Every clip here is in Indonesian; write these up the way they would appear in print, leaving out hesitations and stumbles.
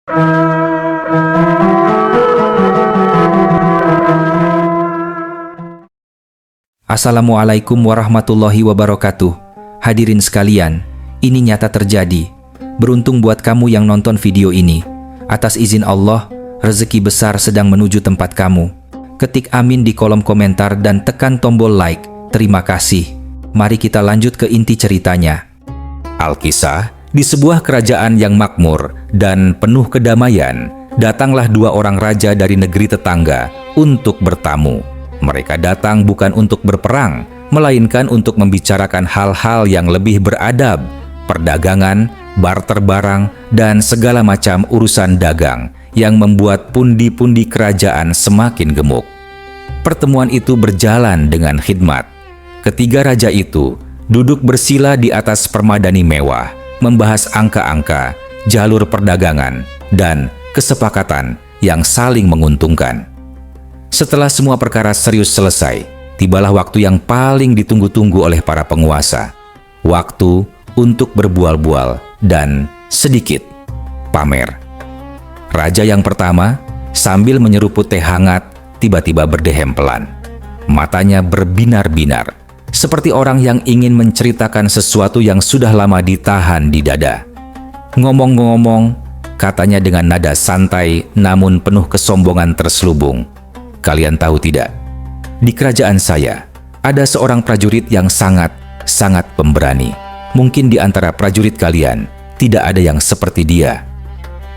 Assalamualaikum warahmatullahi wabarakatuh. Hadirin sekalian, ini nyata terjadi. Beruntung buat kamu yang nonton video ini. Atas izin Allah, rezeki besar sedang menuju tempat kamu. Ketik amin di kolom komentar dan tekan tombol like. Terima kasih. Mari kita lanjut ke inti ceritanya. Alkisah, di sebuah kerajaan yang makmur dan penuh kedamaian, datanglah dua orang raja dari negeri tetangga untuk bertamu. Mereka datang bukan untuk berperang, melainkan untuk membicarakan hal-hal yang lebih beradab, perdagangan, barter barang, dan segala macam urusan dagang yang membuat pundi-pundi kerajaan semakin gemuk. Pertemuan itu berjalan dengan khidmat. Ketiga raja itu duduk bersila di atas permadani mewah, membahas angka-angka, jalur perdagangan, dan kesepakatan yang saling menguntungkan. Setelah semua perkara serius selesai, tibalah waktu yang paling ditunggu-tunggu oleh para penguasa. Waktu untuk berbual-bual dan sedikit pamer. Raja yang pertama, sambil menyeruput teh hangat, tiba-tiba berdehem pelan. Matanya berbinar-binar, seperti orang yang ingin menceritakan sesuatu yang sudah lama ditahan di dada. Ngomong-ngomong, katanya dengan nada santai namun penuh kesombongan terselubung. Kalian tahu tidak? Di kerajaan saya, ada seorang prajurit yang sangat pemberani. Mungkin di antara prajurit kalian, tidak ada yang seperti dia.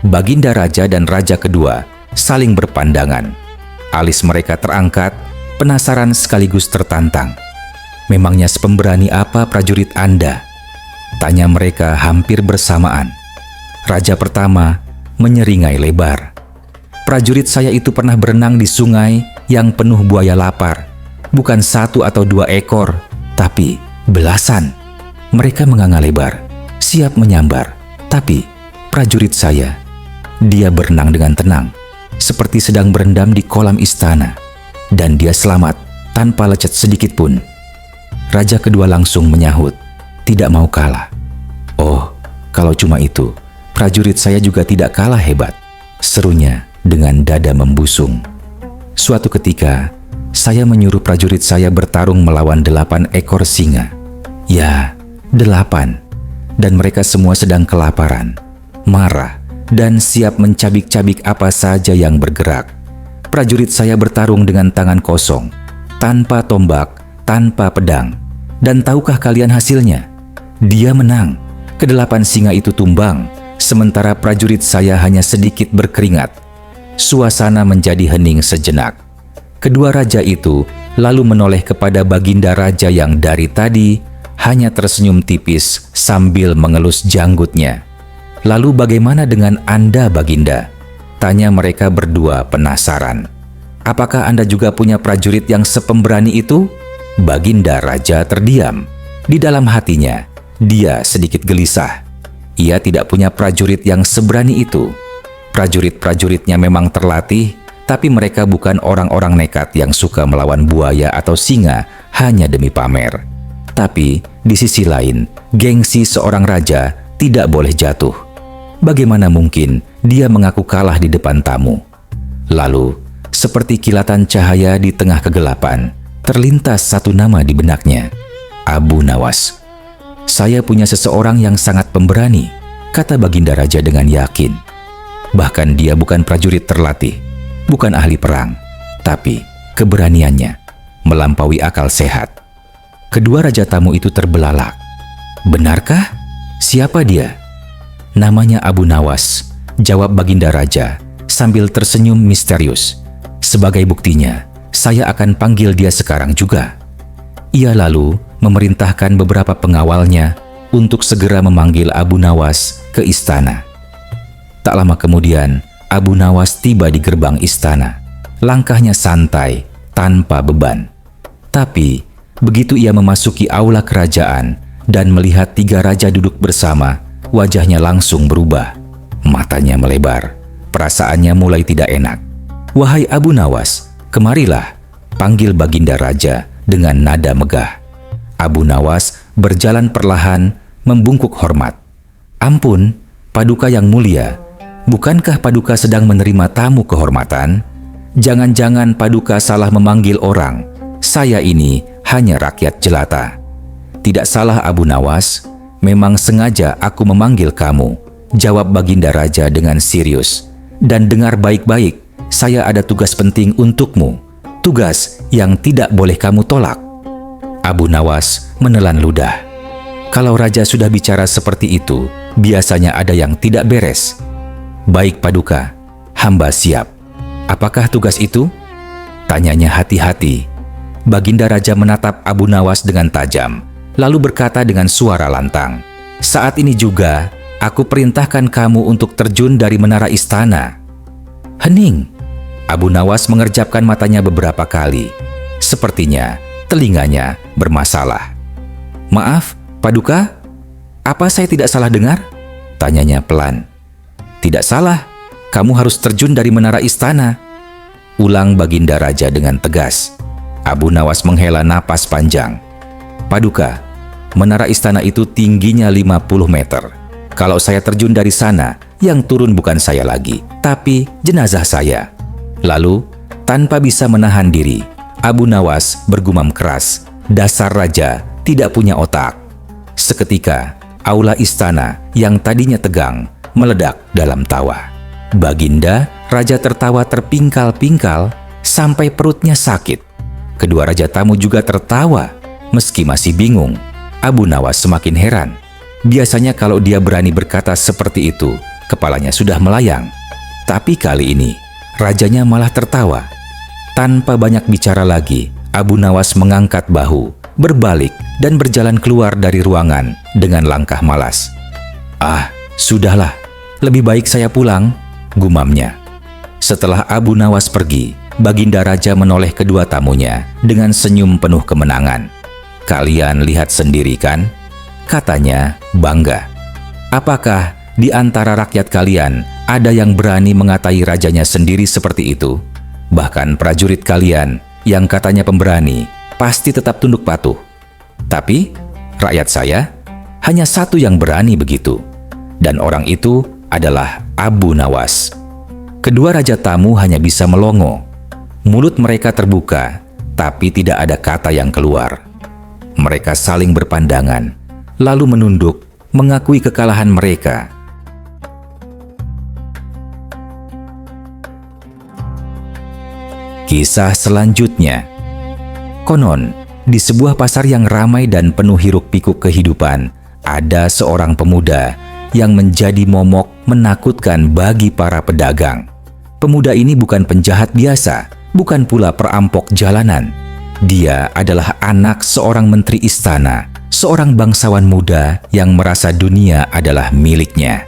Baginda Raja dan Raja kedua saling berpandangan. Alis mereka terangkat, penasaran sekaligus tertantang. Memangnya sepemberani apa prajurit Anda? Tanya mereka hampir bersamaan. Raja pertama menyeringai lebar. Prajurit saya itu pernah berenang di sungai yang penuh buaya lapar. Bukan 1 atau 2 ekor, tapi belasan. Mereka menganga lebar, siap menyambar. Tapi prajurit saya, dia berenang dengan tenang, seperti sedang berendam di kolam istana. Dan dia selamat, tanpa lecet sedikit pun. Raja kedua langsung menyahut, tidak mau kalah. Oh, kalau cuma itu, prajurit saya juga tidak kalah hebat, serunya dengan dada membusung. Suatu ketika, saya menyuruh prajurit saya bertarung melawan 8 ekor singa. Ya, 8. Dan mereka semua sedang kelaparan, marah, dan siap mencabik-cabik apa saja yang bergerak. Prajurit saya bertarung dengan tangan kosong, tanpa tombak, tanpa pedang. Dan tahukah kalian hasilnya? Dia menang. Ke-8 singa itu tumbang, sementara prajurit saya hanya sedikit berkeringat. Suasana menjadi hening sejenak. Kedua raja itu lalu menoleh kepada Baginda Raja yang dari tadi hanya tersenyum tipis sambil mengelus janggutnya. Lalu bagaimana dengan Anda, Baginda? Tanya mereka berdua penasaran. Apakah Anda juga punya prajurit yang sepemberani itu? Baginda Raja terdiam. Di dalam hatinya, dia sedikit gelisah. Ia tidak punya prajurit yang seberani itu. Prajurit-prajuritnya memang terlatih, tapi mereka bukan orang-orang nekat yang suka melawan buaya atau singa hanya demi pamer. Tapi di sisi lain, gengsi seorang raja tidak boleh jatuh. Bagaimana mungkin dia mengaku kalah di depan tamu? Lalu, seperti kilatan cahaya di tengah kegelapan, terlintas satu nama di benaknya, Abu Nawas. Saya punya seseorang yang sangat pemberani, kata Baginda Raja dengan yakin. Bahkan dia bukan prajurit terlatih, bukan ahli perang, tapi keberaniannya melampaui akal sehat. Kedua raja tamu itu terbelalak. Benarkah? Siapa dia? Namanya Abu Nawas, jawab Baginda Raja sambil tersenyum misterius. Sebagai buktinya, saya akan panggil dia sekarang juga. Ia lalu memerintahkan beberapa pengawalnya untuk segera memanggil Abu Nawas ke istana. Tak lama kemudian, Abu Nawas tiba di gerbang istana. Langkahnya santai, tanpa beban. Tapi, begitu ia memasuki aula kerajaan dan melihat 3 raja duduk bersama, wajahnya langsung berubah. Matanya melebar, perasaannya mulai tidak enak. Wahai Abu Nawas, kemarilah, panggil Baginda Raja dengan nada megah. Abu Nawas berjalan perlahan, membungkuk hormat. Ampun, Paduka yang mulia, Bukankah Paduka sedang menerima tamu kehormatan? Jangan-jangan Paduka salah memanggil orang. Saya ini hanya rakyat jelata." "Tidak salah Abu Nawas, memang sengaja aku memanggil kamu," jawab Baginda Raja dengan serius. "Dan dengar baik-baik, saya ada tugas penting untukmu, tugas yang tidak boleh kamu tolak." Abu Nawas menelan ludah. Kalau raja sudah bicara seperti itu, biasanya ada yang tidak beres. "Baik Paduka, hamba siap. Apakah tugas itu?" tanyanya hati-hati. Baginda Raja menatap Abu Nawas dengan tajam, lalu berkata dengan suara lantang, "Saat ini juga aku perintahkan kamu untuk terjun dari menara istana." Hening. Abu Nawas mengerjapkan matanya beberapa kali. Sepertinya telinganya bermasalah. "Maaf, Paduka, apa saya tidak salah dengar?" tanyanya pelan. "Tidak salah, kamu harus terjun dari menara istana," ulang Baginda Raja dengan tegas. Abu Nawas menghela napas panjang. "Paduka, menara istana itu tingginya 50 meter. Kalau saya terjun dari sana, yang turun bukan saya lagi, tapi jenazah saya." Lalu, tanpa bisa menahan diri, Abu Nawas bergumam keras, "Dasar raja tidak punya otak." Seketika, aula istana yang tadinya tegang meledak dalam tawa. Baginda Raja tertawa terpingkal-pingkal sampai perutnya sakit. Kedua raja tamu juga tertawa. Meski masih bingung, Abu Nawas semakin heran. Biasanya kalau dia berani berkata seperti itu, kepalanya sudah melayang. Tapi kali ini, rajanya malah tertawa. Tanpa banyak bicara lagi, Abu Nawas mengangkat bahu, berbalik dan berjalan keluar dari ruangan dengan langkah malas. "Ah, sudahlah, lebih baik saya pulang," gumamnya. Setelah Abu Nawas pergi, Baginda Raja menoleh kedua tamunya dengan senyum penuh kemenangan. "Kalian lihat sendiri kan?" katanya bangga. "Apakah di antara rakyat kalian ada yang berani mengatai rajanya sendiri seperti itu? Bahkan prajurit kalian yang katanya pemberani pasti tetap tunduk patuh. Tapi rakyat saya hanya satu yang berani begitu. Dan orang itu adalah Abu Nawas." Kedua raja tamu hanya bisa melongo. Mulut mereka terbuka, tapi tidak ada kata yang keluar. Mereka saling berpandangan, lalu menunduk, mengakui kekalahan mereka. Kisah selanjutnya. Konon, di sebuah pasar yang ramai dan penuh hiruk-pikuk kehidupan, ada seorang pemuda yang menjadi momok menakutkan bagi para pedagang. Pemuda ini bukan penjahat biasa, bukan pula perampok jalanan. Dia adalah anak seorang menteri istana, seorang bangsawan muda yang merasa dunia adalah miliknya.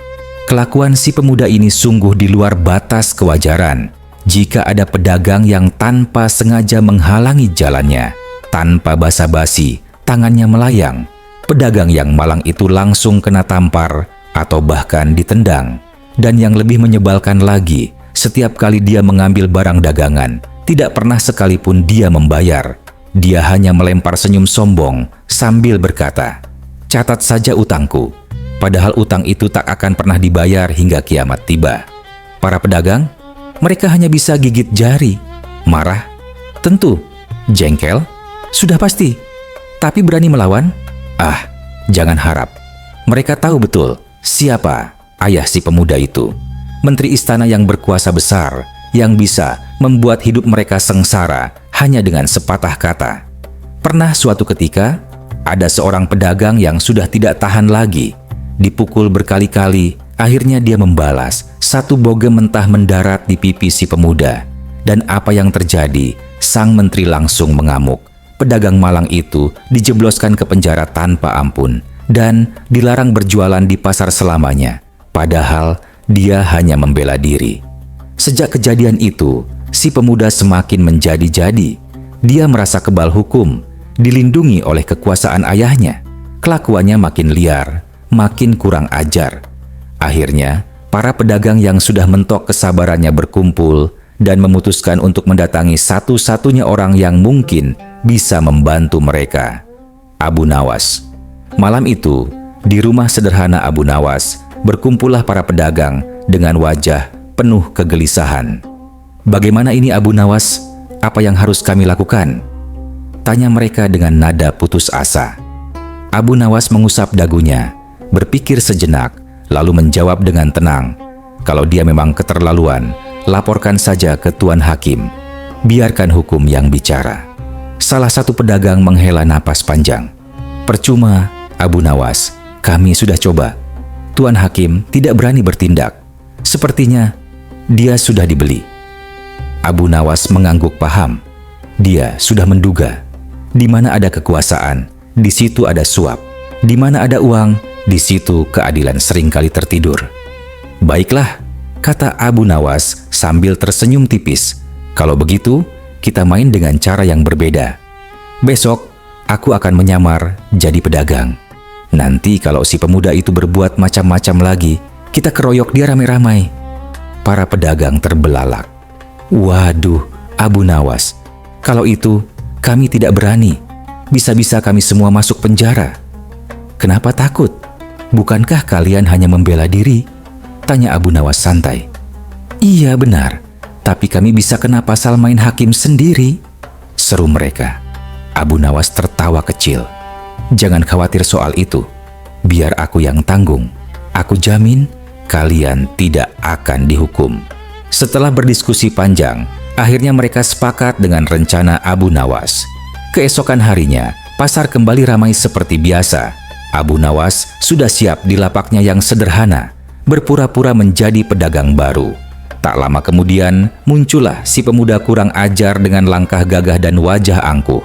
Kelakuan si pemuda ini sungguh di luar batas kewajaran. Jika ada pedagang yang tanpa sengaja menghalangi jalannya, tanpa basa-basi, tangannya melayang, pedagang yang malang itu langsung kena tampar atau bahkan ditendang. Dan yang lebih menyebalkan lagi, setiap kali dia mengambil barang dagangan, tidak pernah sekalipun dia membayar. Dia hanya melempar senyum sombong sambil berkata, "Catat saja utangku." Padahal utang itu tak akan pernah dibayar hingga kiamat tiba. Para pedagang, mereka hanya bisa gigit jari. Marah? Tentu. Jengkel? Sudah pasti. Tapi berani melawan? Ah, jangan harap. Mereka tahu betul siapa ayah si pemuda itu. Menteri istana yang berkuasa besar, yang bisa membuat hidup mereka sengsara hanya dengan sepatah kata. Pernah suatu ketika, ada seorang pedagang yang sudah tidak tahan lagi. Dipukul berkali-kali, akhirnya dia membalas. Satu bogem mentah mendarat di pipi si pemuda. Dan apa yang terjadi? Sang menteri langsung mengamuk. Pedagang malang itu dijebloskan ke penjara tanpa ampun dan dilarang berjualan di pasar selamanya. Padahal dia hanya membela diri. Sejak kejadian itu, si pemuda semakin menjadi-jadi. Dia merasa kebal hukum, dilindungi oleh kekuasaan ayahnya. Kelakuannya makin liar, makin kurang ajar. Akhirnya, para pedagang yang sudah mentok kesabarannya berkumpul dan memutuskan untuk mendatangi satu-satunya orang yang mungkin bisa membantu mereka, Abu Nawas. Malam itu, di rumah sederhana Abu Nawas, berkumpullah para pedagang dengan wajah penuh kegelisahan. "Bagaimana ini Abu Nawas? Apa yang harus kami lakukan?" tanya mereka dengan nada putus asa. Abu Nawas mengusap dagunya, berpikir sejenak, lalu menjawab dengan tenang, "Kalau dia memang keterlaluan, laporkan saja ke Tuan Hakim. Biarkan hukum yang bicara." Salah satu pedagang menghela napas panjang. "Percuma, Abu Nawas, kami sudah coba. Tuan Hakim tidak berani bertindak. Sepertinya dia sudah dibeli." Abu Nawas mengangguk paham. Dia sudah menduga, di mana ada kekuasaan, di situ ada suap. Di mana ada uang, di situ keadilan seringkali tertidur. "Baiklah," kata Abu Nawas sambil tersenyum tipis. "Kalau begitu, kita main dengan cara yang berbeda. Besok, aku akan menyamar jadi pedagang. Nanti kalau si pemuda itu berbuat macam-macam lagi, kita keroyok dia ramai-ramai." Para pedagang terbelalak. "Waduh, Abu Nawas, kalau itu kami tidak berani. Bisa-bisa kami semua masuk penjara." "Kenapa takut? Bukankah kalian hanya membela diri?" tanya Abu Nawas santai. "Iya benar, tapi kami bisa kena pasal main hakim sendiri," seru mereka. Abu Nawas tertawa kecil. "Jangan khawatir soal itu. Biar aku yang tanggung. Aku jamin kalian tidak akan dihukum." Setelah berdiskusi panjang, akhirnya mereka sepakat dengan rencana Abu Nawas. Keesokan harinya, pasar kembali ramai seperti biasa. Abu Nawas sudah siap di lapaknya yang sederhana, berpura-pura menjadi pedagang baru. Tak lama kemudian, muncullah si pemuda kurang ajar dengan langkah gagah dan wajah angkuh.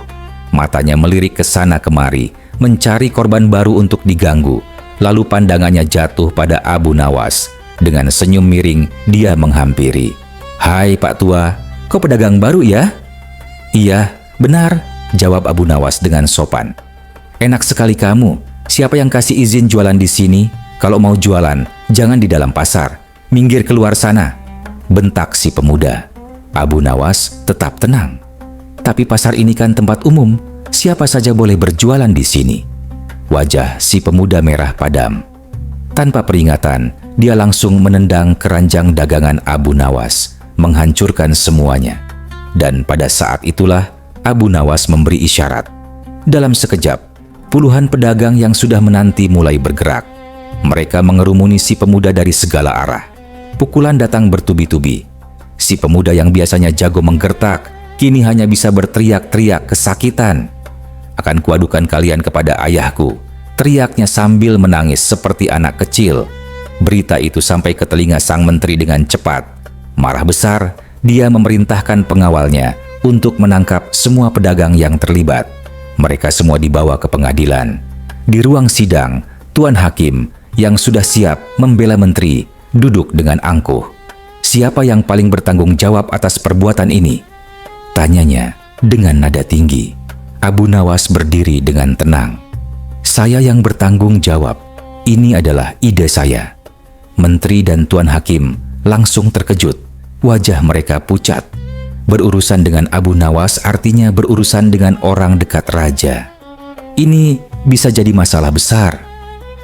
Matanya melirik ke sana kemari, mencari korban baru untuk diganggu. Lalu pandangannya jatuh pada Abu Nawas. Dengan senyum miring, dia menghampiri. "Hai Pak Tua, kau pedagang baru ya?" "Iya, benar," jawab Abu Nawas dengan sopan. "Enak sekali kamu. Siapa yang kasih izin jualan di sini? Kalau mau jualan, jangan di dalam pasar. Minggir keluar sana," bentak si pemuda. Abu Nawas tetap tenang. "Tapi pasar ini kan tempat umum. Siapa saja boleh berjualan di sini." Wajah si pemuda merah padam. Tanpa peringatan, dia langsung menendang keranjang dagangan Abu Nawas, menghancurkan semuanya. Dan pada saat itulah Abu Nawas memberi isyarat. Dalam sekejap, puluhan pedagang yang sudah menanti mulai bergerak. Mereka mengerumuni si pemuda dari segala arah. Pukulan datang bertubi-tubi. Si pemuda yang biasanya jago menggertak, kini hanya bisa berteriak-teriak kesakitan. "Akan kuadukan kalian kepada ayahku," teriaknya sambil menangis seperti anak kecil. Berita itu sampai ke telinga sang menteri dengan cepat. Marah besar, dia memerintahkan pengawalnya untuk menangkap semua pedagang yang terlibat. Mereka semua dibawa ke pengadilan. Di ruang sidang, Tuan Hakim yang sudah siap membela menteri duduk dengan angkuh. "Siapa yang paling bertanggung jawab atas perbuatan ini?" tanyanya dengan nada tinggi. Abu Nawas berdiri dengan tenang. "Saya yang bertanggung jawab. Ini adalah ide saya." Menteri dan Tuan Hakim langsung terkejut. Wajah mereka pucat. Berurusan dengan Abu Nawas artinya berurusan dengan orang dekat raja. Ini bisa jadi masalah besar.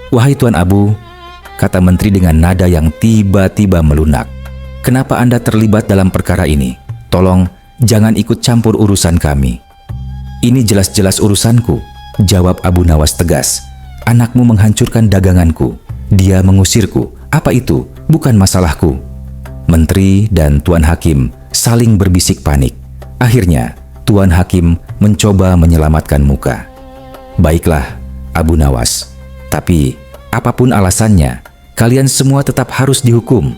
"Wahai Tuan Abu," kata menteri dengan nada yang tiba-tiba melunak, "kenapa Anda terlibat dalam perkara ini? Tolong jangan ikut campur urusan kami." "Ini jelas-jelas urusanku," jawab Abu Nawas tegas. "Anakmu menghancurkan daganganku. Dia mengusirku. Apa itu? Bukan masalahku." Menteri dan Tuan Hakim saling berbisik panik. Akhirnya, Tuan Hakim mencoba menyelamatkan muka. "Baiklah, Abu Nawas. Tapi, apapun alasannya, kalian semua tetap harus dihukum.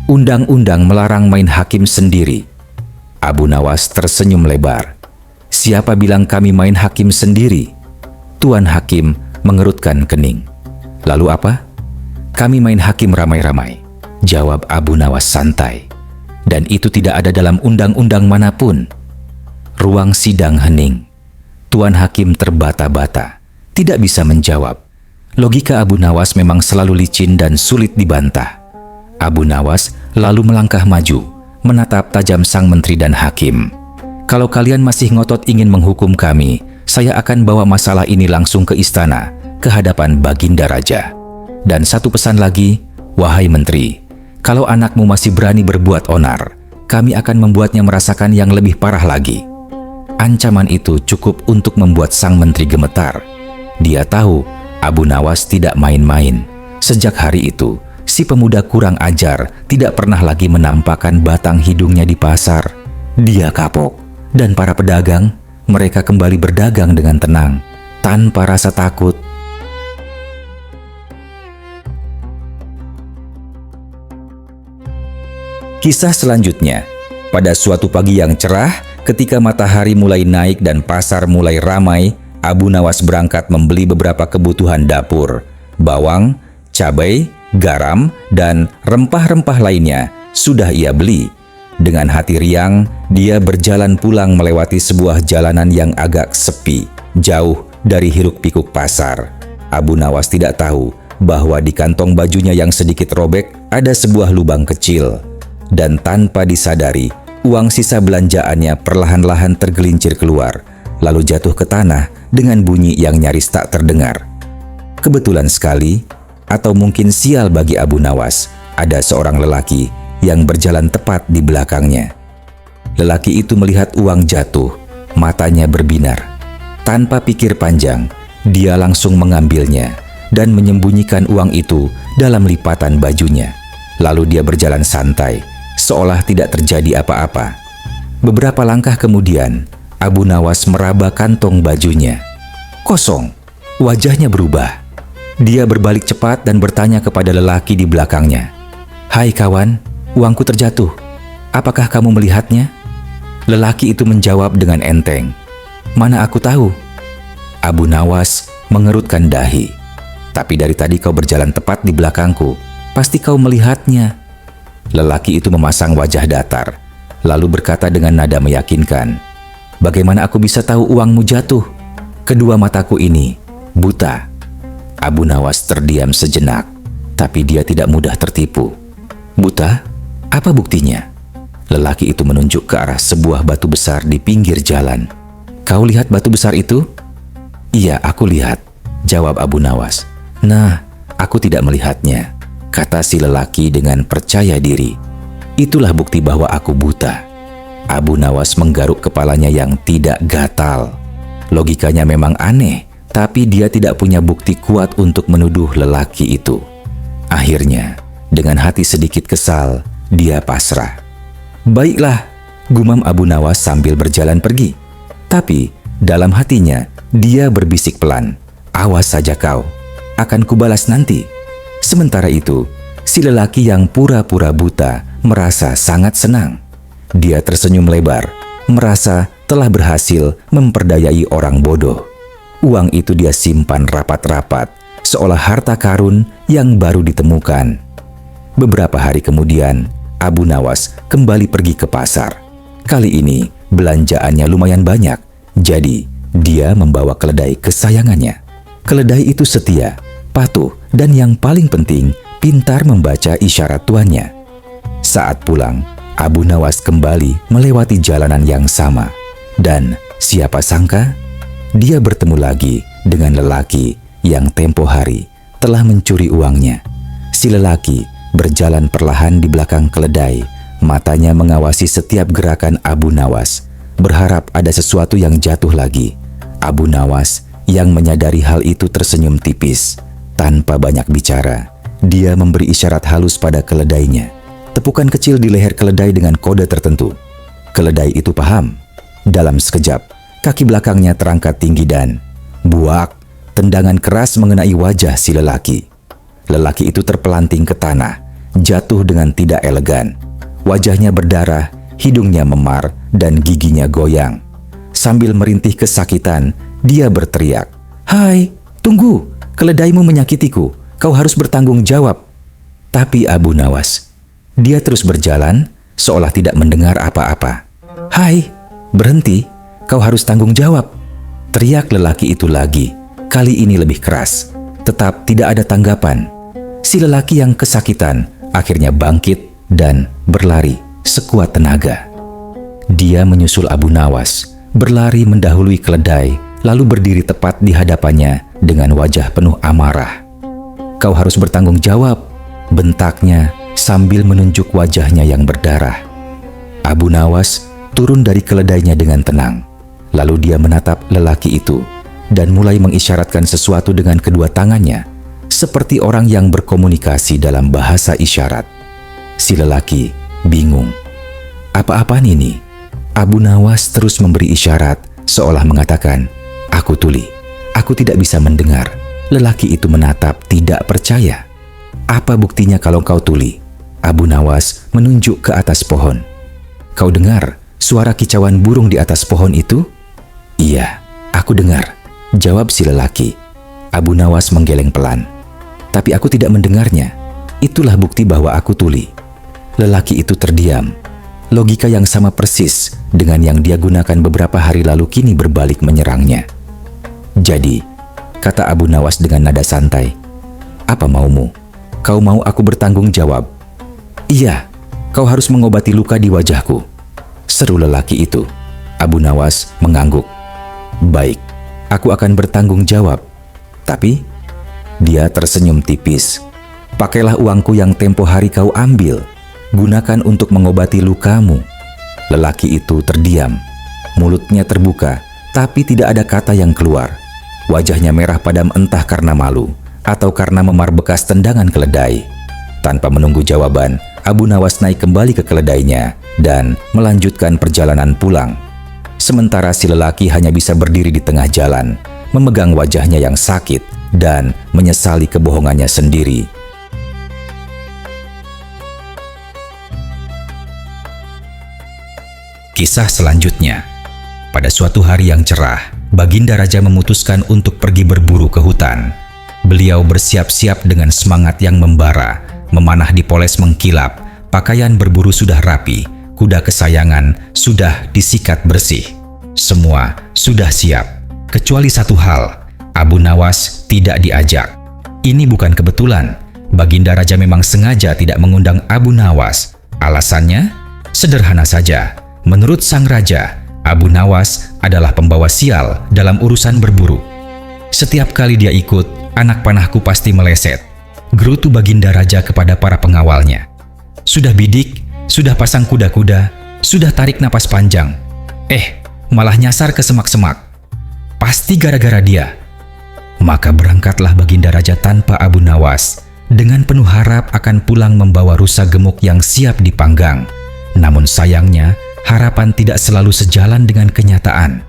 Undang-undang melarang main hakim sendiri." Abu Nawas tersenyum lebar. "Siapa bilang kami main hakim sendiri?" Tuan Hakim mengerutkan kening. "Lalu apa?" "Kami main hakim ramai-ramai," jawab Abu Nawas santai. "Dan itu tidak ada dalam undang-undang manapun." Ruang sidang hening. Tuan Hakim terbata-bata, tidak bisa menjawab. Logika Abu Nawas memang selalu licin dan sulit dibantah. Abu Nawas lalu melangkah maju, menatap tajam sang menteri dan hakim. "Kalau kalian masih ngotot ingin menghukum kami, saya akan bawa masalah ini langsung ke istana, ke hadapan Baginda Raja. Dan satu pesan lagi, wahai menteri, Kalau anakmu masih berani berbuat onar, kami akan membuatnya merasakan yang lebih parah lagi." Ancaman itu cukup untuk membuat sang menteri gemetar. Dia tahu Abu Nawas tidak main-main. Sejak hari itu, si pemuda kurang ajar tidak pernah lagi menampakkan batang hidungnya di pasar. Dia kapok, dan para pedagang, mereka kembali berdagang dengan tenang, tanpa rasa takut. Kisah selanjutnya, pada suatu pagi yang cerah, ketika matahari mulai naik dan pasar mulai ramai, Abu Nawas berangkat membeli beberapa kebutuhan dapur. Bawang, cabai, garam, dan rempah-rempah lainnya sudah ia beli. Dengan hati riang, dia berjalan pulang melewati sebuah jalanan yang agak sepi, jauh dari hiruk-pikuk pasar. Abu Nawas tidak tahu bahwa di kantong bajunya yang sedikit robek ada sebuah lubang kecil. Dan tanpa disadari, uang sisa belanjaannya perlahan-lahan tergelincir keluar, lalu jatuh ke tanah dengan bunyi yang nyaris tak terdengar. Kebetulan sekali, atau mungkin sial bagi Abu Nawas, ada seorang lelaki yang berjalan tepat di belakangnya. Lelaki itu melihat uang jatuh, matanya berbinar. Tanpa pikir panjang, dia langsung mengambilnya dan menyembunyikan uang itu dalam lipatan bajunya. Lalu dia berjalan santai, seolah tidak terjadi apa-apa. Beberapa langkah kemudian, Abu Nawas meraba kantong bajunya. Kosong, wajahnya berubah. Dia berbalik cepat dan bertanya kepada lelaki di belakangnya, "Hai kawan, uangku terjatuh. Apakah kamu melihatnya?" Lelaki itu menjawab dengan enteng, "Mana aku tahu." Abu Nawas mengerutkan dahi. "Tapi dari tadi kau berjalan tepat di belakangku, pasti kau melihatnya." Lelaki itu memasang wajah datar, lalu berkata dengan nada meyakinkan, "Bagaimana aku bisa tahu uangmu jatuh? Kedua mataku ini buta." Abu Nawas terdiam sejenak, tapi dia tidak mudah tertipu. "Buta? Apa buktinya?" Lelaki itu menunjuk ke arah sebuah batu besar di pinggir jalan. "Kau lihat batu besar itu?" "Iya, aku lihat," jawab Abu Nawas. "Nah, aku tidak melihatnya," kata si lelaki dengan percaya diri. "Itulah bukti bahwa aku buta." Abu Nawas menggaruk kepalanya yang tidak gatal. Logikanya memang aneh, tapi dia tidak punya bukti kuat untuk menuduh lelaki itu. Akhirnya, dengan hati sedikit kesal, dia pasrah. "Baiklah," gumam Abu Nawas sambil berjalan pergi. Tapi, dalam hatinya, dia berbisik pelan, "Awas saja kau, akan kubalas nanti." Sementara itu, si lelaki yang pura-pura buta merasa sangat senang. Dia tersenyum lebar, merasa telah berhasil memperdayai orang bodoh. Uang itu dia simpan rapat-rapat, seolah harta karun yang baru ditemukan. Beberapa hari kemudian, Abu Nawas kembali pergi ke pasar. Kali ini, belanjaannya lumayan banyak, jadi dia membawa keledai kesayangannya. Keledai itu setia, patuh, dan yang paling penting, pintar membaca isyarat tuannya. Saat pulang, Abu Nawas kembali melewati jalanan yang sama. Dan siapa sangka, dia bertemu lagi dengan lelaki yang tempo hari telah mencuri uangnya. Si lelaki berjalan perlahan di belakang keledai, matanya mengawasi setiap gerakan Abu Nawas, berharap ada sesuatu yang jatuh lagi. Abu Nawas yang menyadari hal itu tersenyum tipis. Tanpa banyak bicara, dia memberi isyarat halus pada keledainya. Tepukan kecil di leher keledai dengan kode tertentu. Keledai itu paham. Dalam sekejap, kaki belakangnya terangkat tinggi dan buak, tendangan keras mengenai wajah si lelaki. Lelaki itu terpelanting ke tanah, jatuh dengan tidak elegan. Wajahnya berdarah, hidungnya memar, dan giginya goyang. Sambil merintih kesakitan, dia berteriak, "Hai, tunggu! Keledaimu menyakitiku, kau harus bertanggung jawab." Tapi Abu Nawas, dia terus berjalan seolah tidak mendengar apa-apa. "Hai, berhenti, kau harus tanggung jawab!" Teriak lelaki itu lagi, kali ini lebih keras. Tetap tidak ada tanggapan. Si lelaki yang kesakitan akhirnya bangkit dan berlari sekuat tenaga. Dia menyusul Abu Nawas, berlari mendahului keledai, lalu berdiri tepat di hadapannya dengan wajah penuh amarah. "Kau harus bertanggung jawab," bentaknya sambil menunjuk wajahnya yang berdarah. Abu Nawas turun dari keledainya dengan tenang. Lalu dia menatap lelaki itu dan mulai mengisyaratkan sesuatu dengan kedua tangannya, seperti orang yang berkomunikasi dalam bahasa isyarat. Si lelaki bingung. Apa-apaan ini? Abu Nawas terus memberi isyarat seolah mengatakan, "Aku tuli, aku tidak bisa mendengar." Lelaki itu menatap tidak percaya. "Apa buktinya kalau kau tuli?" Abu Nawas menunjuk ke atas pohon. "Kau dengar suara kicauan burung di atas pohon itu?" "Iya, aku dengar," jawab si lelaki. Abu Nawas menggeleng pelan. "Tapi aku tidak mendengarnya. Itulah bukti bahwa aku tuli." Lelaki itu terdiam. Logika yang sama persis dengan yang dia gunakan beberapa hari lalu kini berbalik menyerangnya. "Jadi," kata Abu Nawas dengan nada santai, "apa maumu? Kau mau aku bertanggung jawab?" "Iya, kau harus mengobati luka di wajahku," seru lelaki itu. Abu Nawas mengangguk. "Baik, aku akan bertanggung jawab. Tapi," dia tersenyum tipis, "pakailah uangku yang tempo hari kau ambil. Gunakan untuk mengobati lukamu." Lelaki itu terdiam. Mulutnya terbuka, tapi tidak ada kata yang keluar. Wajahnya merah padam entah karena malu atau karena memar bekas tendangan keledai. Tanpa menunggu jawaban, Abu Nawas naik kembali ke keledainya dan melanjutkan perjalanan pulang. Sementara si lelaki hanya bisa berdiri di tengah jalan, memegang wajahnya yang sakit dan menyesali kebohongannya sendiri. Kisah selanjutnya. Pada suatu hari yang cerah, Baginda Raja memutuskan untuk pergi berburu ke hutan. Beliau bersiap-siap dengan semangat yang membara, memanah dipoles mengkilap, pakaian berburu sudah rapi, kuda kesayangan sudah disikat bersih. Semua sudah siap, kecuali satu hal, Abu Nawas tidak diajak. Ini bukan kebetulan, Baginda Raja memang sengaja tidak mengundang Abu Nawas. Alasannya sederhana saja. Menurut sang raja, Abu Nawas adalah pembawa sial dalam urusan berburu. Setiap kali dia ikut, anak panahku pasti meleset, gerutu Baginda Raja kepada para pengawalnya. Sudah bidik, sudah pasang kuda-kuda, sudah tarik napas panjang. Malah nyasar ke semak-semak. Pasti gara-gara dia. Maka berangkatlah Baginda Raja tanpa Abu Nawas, dengan penuh harap akan pulang membawa rusa gemuk yang siap dipanggang. Namun sayangnya, harapan tidak selalu sejalan dengan kenyataan.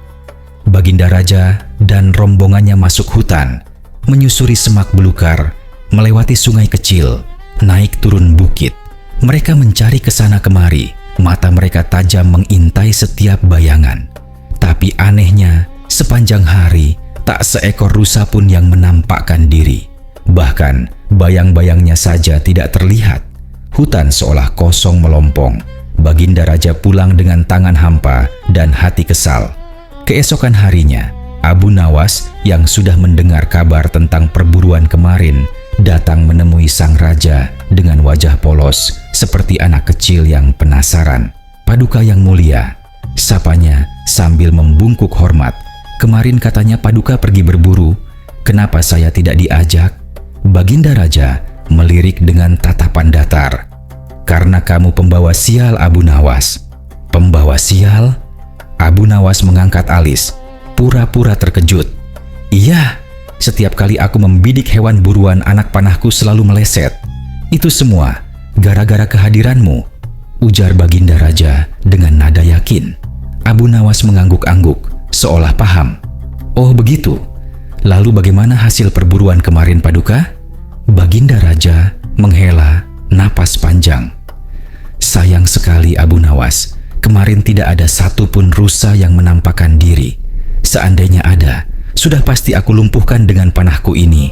Baginda Raja dan rombongannya masuk hutan, menyusuri semak belukar, melewati sungai kecil, naik turun bukit. Mereka mencari ke sana kemari, mata mereka tajam mengintai setiap bayangan. Tapi anehnya, sepanjang hari, tak seekor rusa pun yang menampakkan diri. Bahkan, bayang-bayangnya saja tidak terlihat. Hutan seolah kosong melompong. Baginda Raja pulang dengan tangan hampa dan hati kesal. Keesokan harinya, Abu Nawas yang sudah mendengar kabar tentang perburuan kemarin datang menemui sang raja dengan wajah polos seperti anak kecil yang penasaran. "Paduka yang mulia," sapanya sambil membungkuk hormat. "Kemarin katanya Paduka pergi berburu. Kenapa saya tidak diajak?" Baginda Raja melirik dengan tatapan datar. "Karena kamu pembawa sial, Abu Nawas." "Pembawa sial?" Abu Nawas mengangkat alis, pura-pura terkejut. "Iya, setiap kali aku membidik hewan buruan anak panahku selalu meleset. Itu semua gara-gara kehadiranmu," ujar Baginda Raja dengan nada yakin. Abu Nawas mengangguk-angguk, seolah paham. "Oh begitu. Lalu bagaimana hasil perburuan kemarin, Paduka?" Baginda Raja menghela napas panjang. "Sayang sekali Abu Nawas, kemarin tidak ada satupun rusa yang menampakkan diri. Seandainya ada, sudah pasti aku lumpuhkan dengan panahku ini,"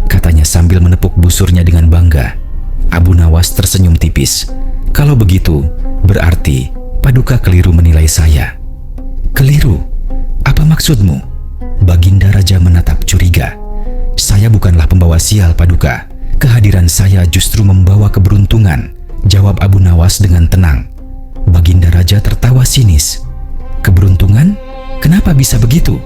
katanya sambil menepuk busurnya dengan bangga. Abu Nawas tersenyum tipis. "Kalau begitu, berarti Paduka keliru menilai saya." "Keliru? Apa maksudmu?" Baginda Raja menatap curiga. "Saya bukanlah pembawa sial, Paduka. Kehadiran saya justru membawa keberuntungan," jawab Abu Nawas dengan tenang. Baginda Raja tertawa sinis. "Keberuntungan? Kenapa bisa begitu?"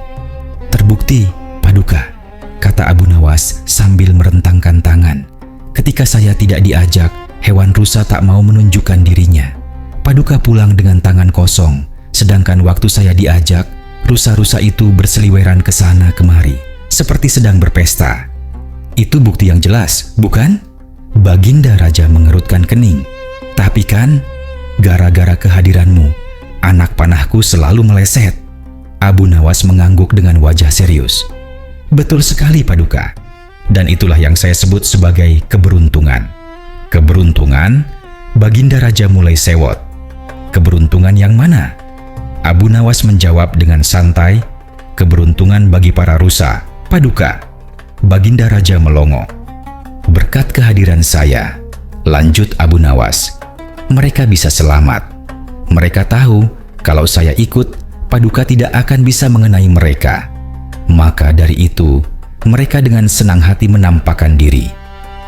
"Terbukti, Paduka," kata Abu Nawas sambil merentangkan tangan. "Ketika saya tidak diajak, hewan rusa tak mau menunjukkan dirinya. Paduka pulang dengan tangan kosong, sedangkan waktu saya diajak, rusa-rusa itu berseliweran ke sana kemari, seperti sedang berpesta. Itu bukti yang jelas, bukan? Baginda Raja mengerutkan kening. Tapi kan, gara-gara kehadiranmu, anak panahku selalu meleset. Abu Nawas mengangguk dengan wajah serius. Betul sekali, Paduka. Dan itulah yang saya sebut sebagai keberuntungan. Keberuntungan? Baginda Raja mulai sewot. Keberuntungan yang mana? Abu Nawas menjawab dengan santai, keberuntungan bagi para rusa, Paduka. Baginda Raja melongo. Berkat kehadiran saya, lanjut Abu Nawas, mereka bisa selamat. Mereka tahu kalau saya ikut, Paduka tidak akan bisa mengenai mereka. Maka dari itu, mereka dengan senang hati menampakkan diri.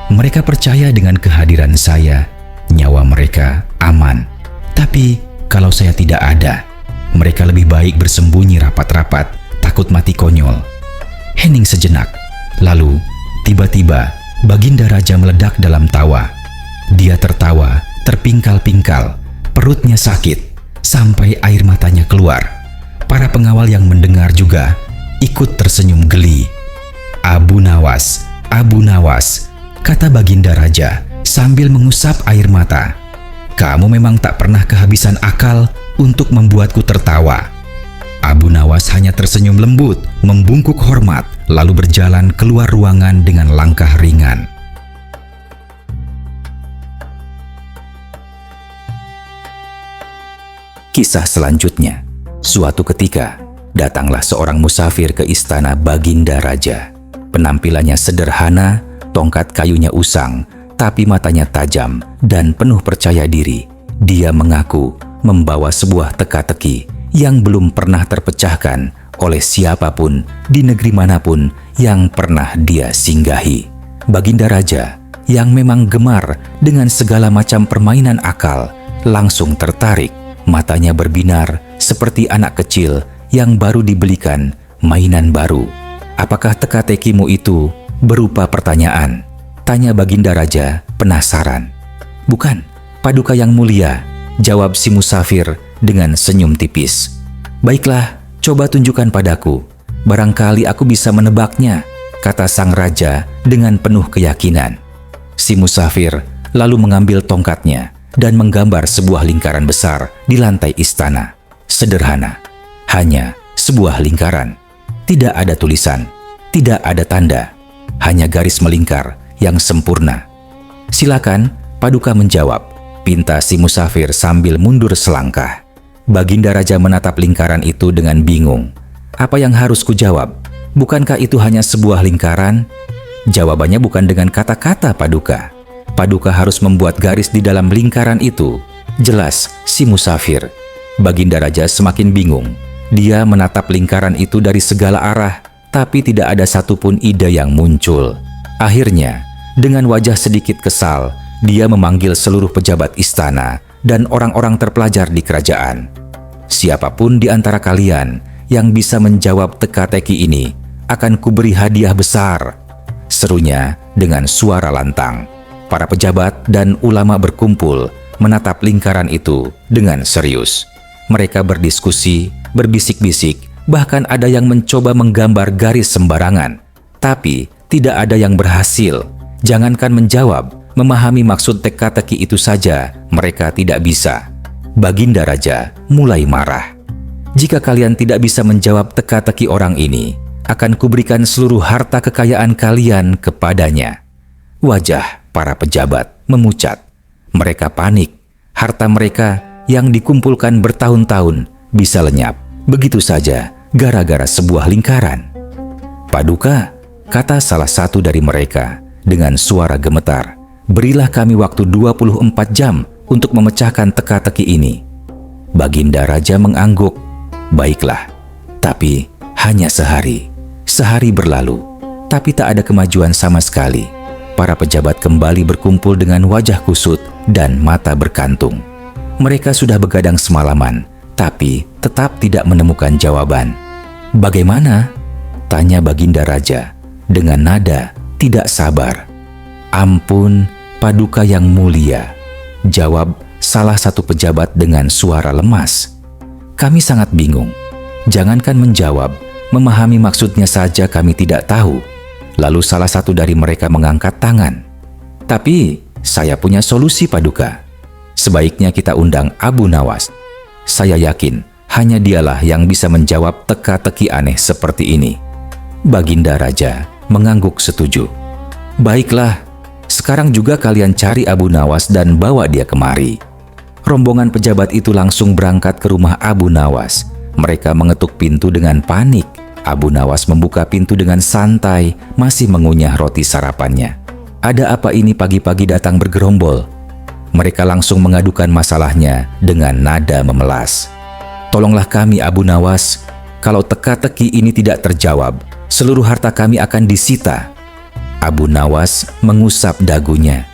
Mereka percaya dengan kehadiran saya, nyawa mereka aman. Tapi kalau saya tidak ada, mereka lebih baik bersembunyi rapat-rapat, takut mati konyol. Hening sejenak, lalu tiba-tiba Baginda Raja meledak dalam tawa. Dia tertawa, terpingkal-pingkal, perutnya sakit, sampai air matanya keluar. Para pengawal yang mendengar juga ikut tersenyum geli. Abu Nawas, kata Baginda Raja sambil mengusap air mata. Kamu memang tak pernah kehabisan akal untuk membuatku tertawa. Abu Nawas hanya tersenyum lembut, membungkuk hormat, lalu berjalan keluar ruangan dengan langkah ringan. Kisah selanjutnya. Suatu ketika, datanglah seorang musafir ke istana Baginda Raja. Penampilannya sederhana, tongkat kayunya usang, tapi matanya tajam dan penuh percaya diri. Dia mengaku membawa sebuah teka-teki yang belum pernah terpecahkan oleh siapapun di negeri manapun yang pernah dia singgahi. Baginda Raja yang memang gemar dengan segala macam permainan akal langsung tertarik. Matanya berbinar seperti anak kecil yang baru dibelikan mainan baru. Apakah teka-tekimu itu berupa pertanyaan? Tanya Baginda Raja penasaran. Bukan, Paduka yang mulia, jawab si musafir dengan senyum tipis. Baiklah, coba tunjukkan padaku. Barangkali aku bisa menebaknya, kata sang raja dengan penuh keyakinan. Si musafir lalu mengambil tongkatnya dan menggambar sebuah lingkaran besar di lantai istana. Sederhana, hanya sebuah lingkaran. Tidak ada tulisan, tidak ada tanda, hanya garis melingkar yang sempurna. Silakan, Paduka menjawab, pinta si musafir sambil mundur selangkah. Baginda Raja menatap lingkaran itu dengan bingung. Apa yang harus kujawab? Bukankah itu hanya sebuah lingkaran? Jawabannya bukan dengan kata-kata, Paduka. Paduka harus membuat garis di dalam lingkaran itu. Jelas, si musafir. Baginda Raja semakin bingung. Dia menatap lingkaran itu dari segala arah, tapi tidak ada satupun ide yang muncul. Akhirnya, dengan wajah sedikit kesal, dia memanggil seluruh pejabat istana dan orang-orang terpelajar di kerajaan. Siapapun di antara kalian yang bisa menjawab teka-teki ini akan kuberi hadiah besar, serunya dengan suara lantang. Para pejabat dan ulama berkumpul menatap lingkaran itu dengan serius. Mereka berdiskusi, berbisik-bisik, bahkan ada yang mencoba menggambar garis sembarangan. Tapi tidak ada yang berhasil. Jangankan menjawab, memahami maksud teka-teki itu saja mereka tidak bisa. Baginda Raja mulai marah. Jika kalian tidak bisa menjawab teka-teki orang ini, akan kuberikan seluruh harta kekayaan kalian kepadanya. Wajah para pejabat memucat. Mereka panik. Harta mereka yang dikumpulkan bertahun-tahun bisa lenyap begitu saja gara-gara sebuah lingkaran. Paduka, kata salah satu dari mereka dengan suara gemetar, berilah kami waktu 24 jam untuk memecahkan teka-teki ini. Baginda Raja mengangguk. Baiklah, tapi hanya sehari. Sehari berlalu, tapi tak ada kemajuan sama sekali. Para pejabat kembali berkumpul dengan wajah kusut dan mata berkantung. Mereka sudah begadang semalaman, tapi tetap tidak menemukan jawaban. Bagaimana? Tanya Baginda Raja dengan nada tidak sabar. Ampun, Paduka yang mulia, jawab salah satu pejabat dengan suara lemas. Kami sangat bingung. Jangankan menjawab, memahami maksudnya saja kami tidak tahu. Lalu salah satu dari mereka mengangkat tangan. Tapi saya punya solusi, Paduka. Sebaiknya kita undang Abu Nawas. Saya yakin hanya dialah yang bisa menjawab teka-teki aneh seperti ini. Baginda Raja mengangguk setuju. Baiklah, sekarang juga kalian cari Abu Nawas dan bawa dia kemari. Rombongan pejabat itu langsung berangkat ke rumah Abu Nawas. Mereka mengetuk pintu dengan panik. Abu Nawas membuka pintu dengan santai, masih mengunyah roti sarapannya. Ada apa ini pagi-pagi datang bergerombol? Mereka langsung mengadukan masalahnya dengan nada memelas. Tolonglah kami, Abu Nawas. Kalau teka-teki ini tidak terjawab, seluruh harta kami akan disita. Abu Nawas mengusap dagunya.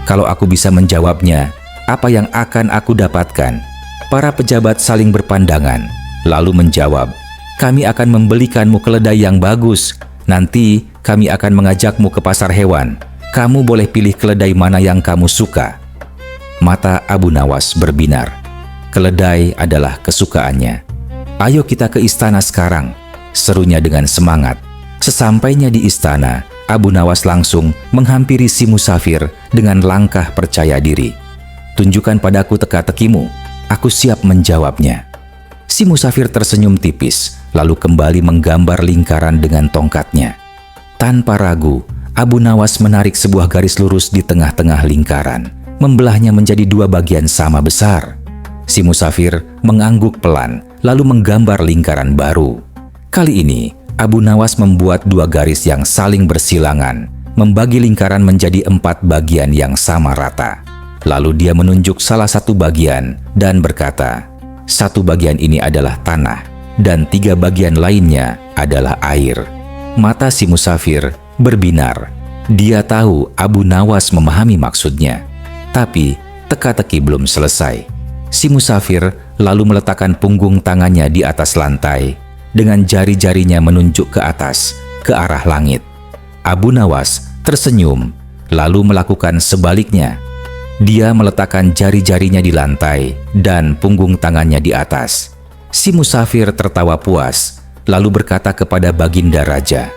Kalau aku bisa menjawabnya, apa yang akan aku dapatkan? Para pejabat saling berpandangan, lalu menjawab, kami akan membelikanmu keledai yang bagus. Nanti kami akan mengajakmu ke pasar hewan. Kamu boleh pilih keledai mana yang kamu suka. Mata Abu Nawas berbinar. Keledai adalah kesukaannya. Ayo kita ke istana sekarang, serunya dengan semangat. Sesampainya di istana, Abu Nawas langsung menghampiri si musafir dengan langkah percaya diri. Tunjukkan padaku teka-tekimu, aku siap menjawabnya. Si musafir tersenyum tipis, lalu kembali menggambar lingkaran dengan tongkatnya. Tanpa ragu, Abu Nawas menarik sebuah garis lurus di tengah-tengah lingkaran, membelahnya menjadi dua bagian sama besar. Si musafir mengangguk pelan, lalu menggambar lingkaran baru. Kali ini, Abu Nawas membuat dua garis yang saling bersilangan, membagi lingkaran menjadi 4 bagian yang sama rata. Lalu dia menunjuk salah satu bagian dan berkata, satu bagian ini adalah tanah, dan 3 bagian lainnya adalah air. Mata si musafir berbinar. Dia tahu Abu Nawas memahami maksudnya. Tapi teka-teki belum selesai. Si musafir lalu meletakkan punggung tangannya di atas lantai, dengan jari-jarinya menunjuk ke atas, ke arah langit. Abu Nawas tersenyum, lalu melakukan sebaliknya. Dia meletakkan jari-jarinya di lantai dan punggung tangannya di atas. Si musafir tertawa puas, lalu berkata kepada Baginda Raja,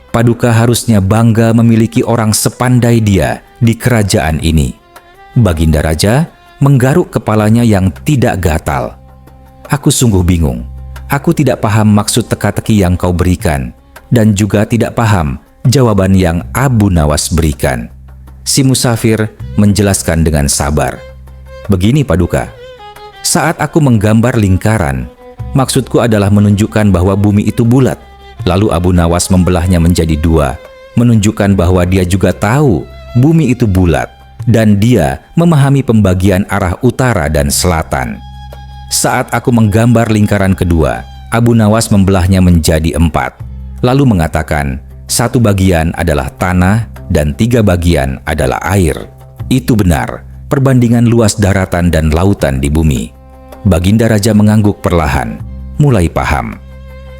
Paduka harusnya bangga memiliki orang sepandai dia di kerajaan ini. Baginda Raja menggaruk kepalanya yang tidak gatal. Aku sungguh bingung. Aku tidak paham maksud teka-teki yang kau berikan, dan juga tidak paham jawaban yang Abu Nawas berikan. Si musafir menjelaskan dengan sabar. Begini Paduka, saat aku menggambar lingkaran, maksudku adalah menunjukkan bahwa bumi itu bulat. Lalu Abu Nawas membelahnya menjadi 2, menunjukkan bahwa dia juga tahu bumi itu bulat, dan dia memahami pembagian arah utara dan selatan. Saat aku menggambar lingkaran kedua, Abu Nawas membelahnya menjadi 4, lalu mengatakan, 1 bagian adalah tanah dan 3 bagian adalah air. Itu benar, perbandingan luas daratan dan lautan di bumi. Baginda Raja mengangguk perlahan, mulai paham.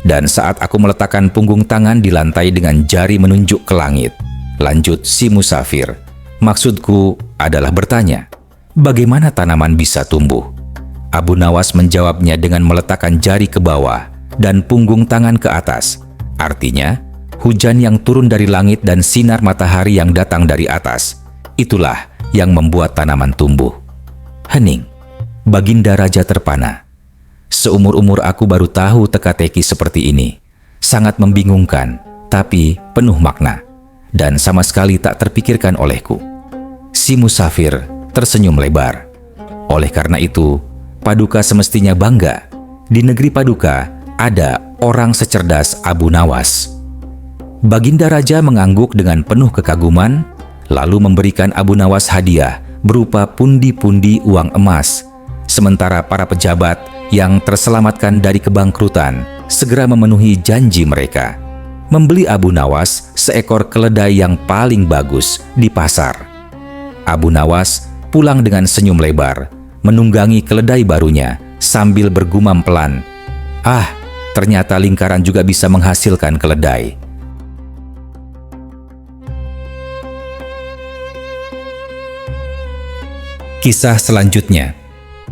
Dan saat aku meletakkan punggung tangan di lantai dengan jari menunjuk ke langit, lanjut si musafir, maksudku adalah bertanya, bagaimana tanaman bisa tumbuh? Abu Nawas menjawabnya dengan meletakkan jari ke bawah dan punggung tangan ke atas. Artinya, hujan yang turun dari langit dan sinar matahari yang datang dari atas, itulah yang membuat tanaman tumbuh. Hening. Baginda Raja terpana. Seumur-umur aku baru tahu teka-teki seperti ini. Sangat membingungkan, tapi penuh makna. Dan sama sekali tak terpikirkan olehku. Si musafir tersenyum lebar. Oleh karena itu, Paduka semestinya bangga. Di negeri Paduka ada orang secerdas Abu Nawas. Baginda Raja mengangguk dengan penuh kekaguman, lalu memberikan Abu Nawas hadiah berupa pundi-pundi uang emas. Sementara para pejabat yang terselamatkan dari kebangkrutan segera memenuhi janji mereka, membeli Abu Nawas seekor keledai yang paling bagus di pasar. Abu Nawas pulang dengan senyum lebar, menunggangi keledai barunya sambil bergumam pelan, "Ah, ternyata lingkaran juga bisa menghasilkan keledai." Kisah selanjutnya.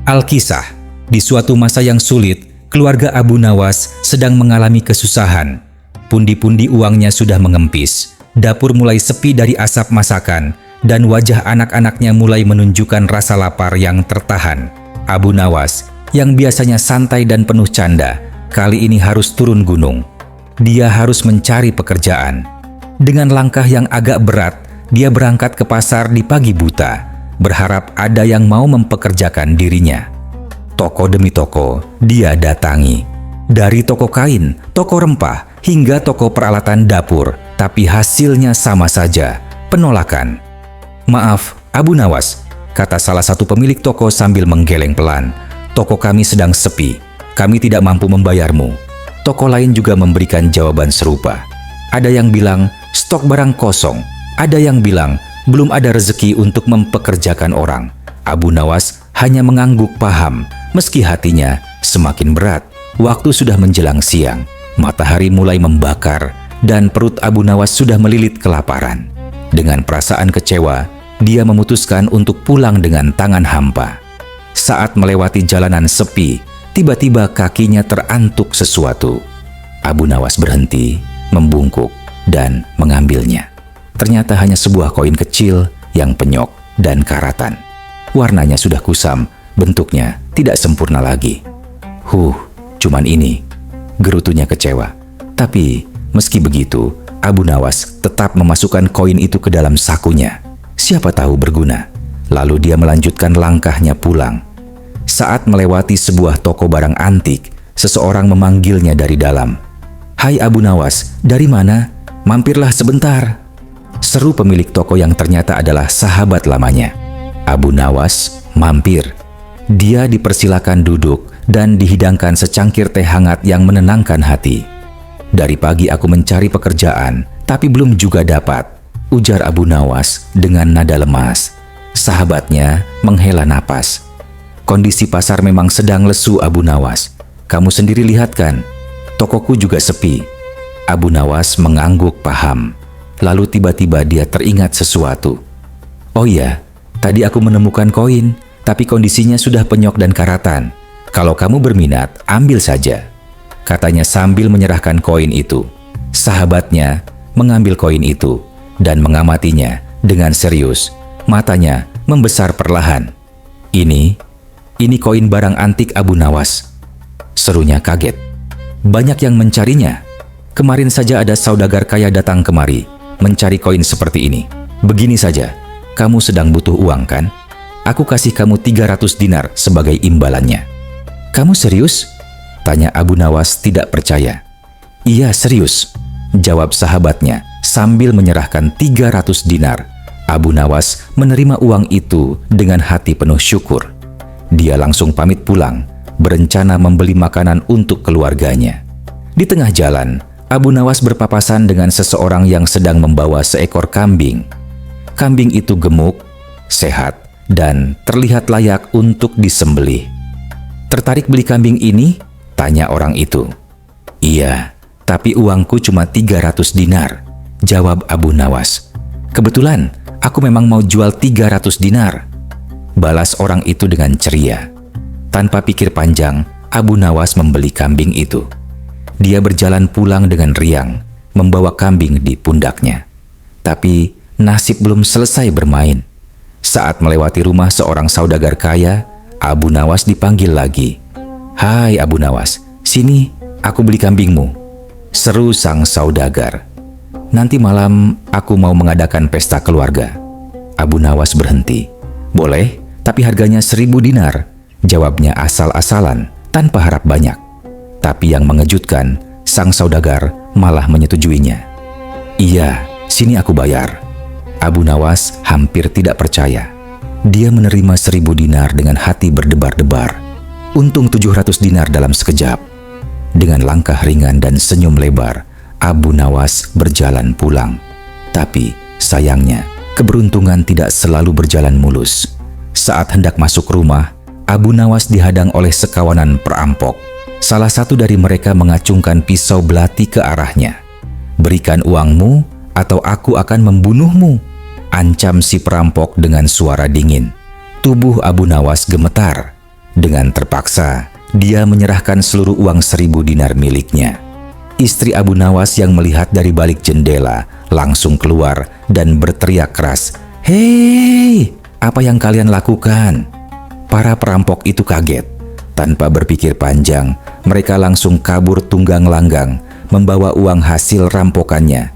Al-Kisah, di suatu masa yang sulit, keluarga Abu Nawas sedang mengalami kesusahan. Pundi-pundi uangnya sudah mengempis, dapur mulai sepi dari asap masakan, dan wajah anak-anaknya mulai menunjukkan rasa lapar yang tertahan. Abu Nawas, yang biasanya santai dan penuh canda, kali ini harus turun gunung. Dia harus mencari pekerjaan. Dengan langkah yang agak berat, dia berangkat ke pasar di pagi buta, berharap ada yang mau mempekerjakan dirinya. Toko demi toko dia datangi. Dari toko kain, toko rempah, hingga toko peralatan dapur, tapi hasilnya sama saja, penolakan. "Maaf, Abu Nawas," kata salah satu pemilik toko sambil menggeleng pelan. "Toko kami sedang sepi, kami tidak mampu membayarmu." Toko lain juga memberikan jawaban serupa. Ada yang bilang stok barang kosong, ada yang bilang belum ada rezeki untuk mempekerjakan orang. Abu Nawas hanya mengangguk paham, meski hatinya semakin berat. Waktu sudah menjelang siang, matahari mulai membakar, dan perut Abu Nawas sudah melilit kelaparan. Dengan perasaan kecewa, dia memutuskan untuk pulang dengan tangan hampa. Saat melewati jalanan sepi, tiba-tiba kakinya terantuk sesuatu. Abu Nawas berhenti, membungkuk, dan mengambilnya. Ternyata hanya sebuah koin kecil yang penyok dan karatan. Warnanya sudah kusam, bentuknya tidak sempurna lagi. Cuman ini," gerutunya kecewa. Tapi meski begitu, Abu Nawas tetap memasukkan koin itu ke dalam sakunya. Siapa tahu berguna. Lalu dia melanjutkan langkahnya pulang. Saat melewati sebuah toko barang antik, seseorang memanggilnya dari dalam. "Hai Abu Nawas, dari mana? Mampirlah sebentar," seru pemilik toko yang ternyata adalah sahabat lamanya. Abu Nawas mampir. Dia dipersilakan duduk dan dihidangkan secangkir teh hangat yang menenangkan hati. "Dari pagi aku mencari pekerjaan, tapi belum juga dapat," ujar Abu Nawas dengan nada lemas. Sahabatnya menghela napas. "Kondisi pasar memang sedang lesu, Abu Nawas. Kamu sendiri lihat kan, tokoku juga sepi." Abu Nawas mengangguk paham. Lalu tiba-tiba dia teringat sesuatu. "Oh iya, tadi aku menemukan koin, tapi kondisinya sudah penyok dan karatan. Kalau kamu berminat, ambil saja," katanya sambil menyerahkan koin itu. Sahabatnya mengambil koin itu dan mengamatinya dengan serius. Matanya membesar perlahan. Ini koin barang antik Abu Nawas," serunya kaget. "Banyak yang mencarinya. Kemarin saja ada saudagar kaya datang kemari, mencari koin seperti ini. Begini saja, kamu sedang butuh uang kan? Aku kasih kamu 300 dinar sebagai imbalannya." "Kamu serius?" tanya Abu Nawas tidak percaya. "Iya serius," jawab sahabatnya sambil menyerahkan 300 dinar. Abu Nawas menerima uang itu dengan hati penuh syukur. Dia langsung pamit pulang, berencana membeli makanan untuk keluarganya. Di tengah jalan, Abu Nawas berpapasan dengan seseorang yang sedang membawa seekor kambing. Kambing itu gemuk, sehat, dan terlihat layak untuk disembelih. "Tertarik beli kambing ini?" tanya orang itu. "Iya, tapi uangku cuma 300 dinar," jawab Abu Nawas. "Kebetulan, aku memang mau jual 300 dinar," balas orang itu dengan ceria. Tanpa pikir panjang, Abu Nawas membeli kambing itu. Dia berjalan pulang dengan riang, membawa kambing di pundaknya. Tapi nasib belum selesai bermain. Saat melewati rumah seorang saudagar kaya, Abu Nawas dipanggil lagi. "Hai Abu Nawas, sini, aku beli kambingmu," seru sang saudagar. "Nanti malam aku mau mengadakan pesta keluarga." Abu Nawas berhenti. "Boleh, tapi harganya 1000 dinar," jawabnya asal-asalan tanpa harap banyak. Tapi yang mengejutkan, sang saudagar malah menyetujuinya. "Iya, sini aku bayar." Abu Nawas hampir tidak percaya. Dia menerima 1000 dinar dengan hati berdebar-debar. Untung 700 dinar dalam sekejap. Dengan langkah ringan dan senyum lebar, Abu Nawas berjalan pulang. Tapi sayangnya, keberuntungan tidak selalu berjalan mulus. Saat hendak masuk rumah, Abu Nawas dihadang oleh sekawanan perampok. Salah satu dari mereka mengacungkan pisau belati ke arahnya. "Berikan uangmu atau aku akan membunuhmu," ancam si perampok dengan suara dingin. Tubuh Abu Nawas gemetar. Dengan terpaksa, dia menyerahkan seluruh uang 1000 dinar miliknya. Istri Abu Nawas yang melihat dari balik jendela langsung keluar dan berteriak keras, "Hei, apa yang kalian lakukan?" Para perampok itu kaget. Tanpa berpikir panjang, mereka langsung kabur tunggang langgang, membawa uang hasil rampokannya.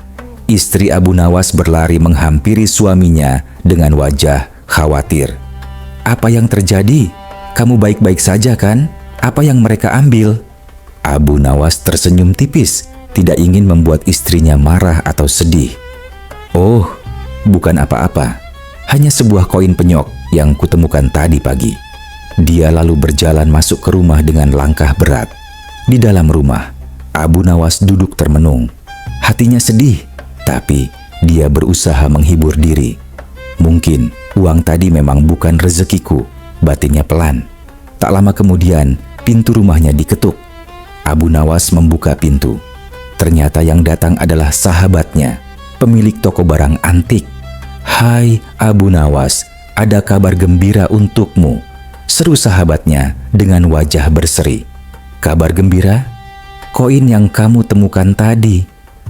Istri Abu Nawas berlari menghampiri suaminya dengan wajah khawatir. "Apa yang terjadi? Kamu baik-baik saja kan? Apa yang mereka ambil?" Abu Nawas tersenyum tipis, tidak ingin membuat istrinya marah atau sedih. "Oh, bukan apa-apa. Hanya sebuah koin penyok yang kutemukan tadi pagi." Dia lalu berjalan masuk ke rumah dengan langkah berat. Di dalam rumah, Abu Nawas duduk termenung. Hatinya sedih, tapi dia berusaha menghibur diri. "Mungkin uang tadi memang bukan rezekiku," batinnya pelan. Tak lama kemudian, pintu rumahnya diketuk. Abu Nawas membuka pintu. Ternyata yang datang adalah sahabatnya, pemilik toko barang antik. "Hai Abu Nawas, ada kabar gembira untukmu," seru sahabatnya dengan wajah berseri. "Kabar gembira? Koin yang kamu temukan tadi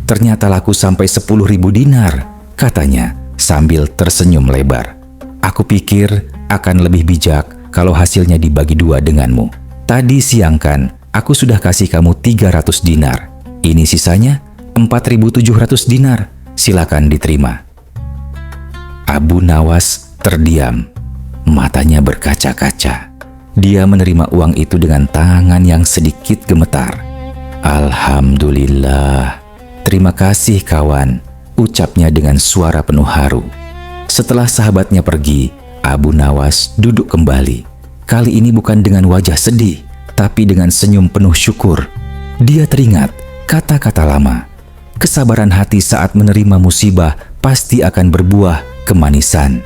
ternyata laku sampai 10.000 dinar," katanya sambil tersenyum lebar. "Aku pikir akan lebih bijak kalau hasilnya dibagi 2 denganmu. Tadi siang kan aku sudah kasih kamu 300 dinar. Ini sisanya 4.700 dinar. Silakan diterima." Abu Nawas terdiam. Matanya berkaca-kaca. Dia menerima uang itu dengan tangan yang sedikit gemetar. "Alhamdulillah. Terima kasih kawan," ucapnya dengan suara penuh haru. Setelah sahabatnya pergi, Abu Nawas duduk kembali. Kali ini bukan dengan wajah sedih, tapi dengan senyum penuh syukur. Dia teringat kata-kata lama. Kesabaran hati saat menerima musibah pasti akan berbuah kemanisan.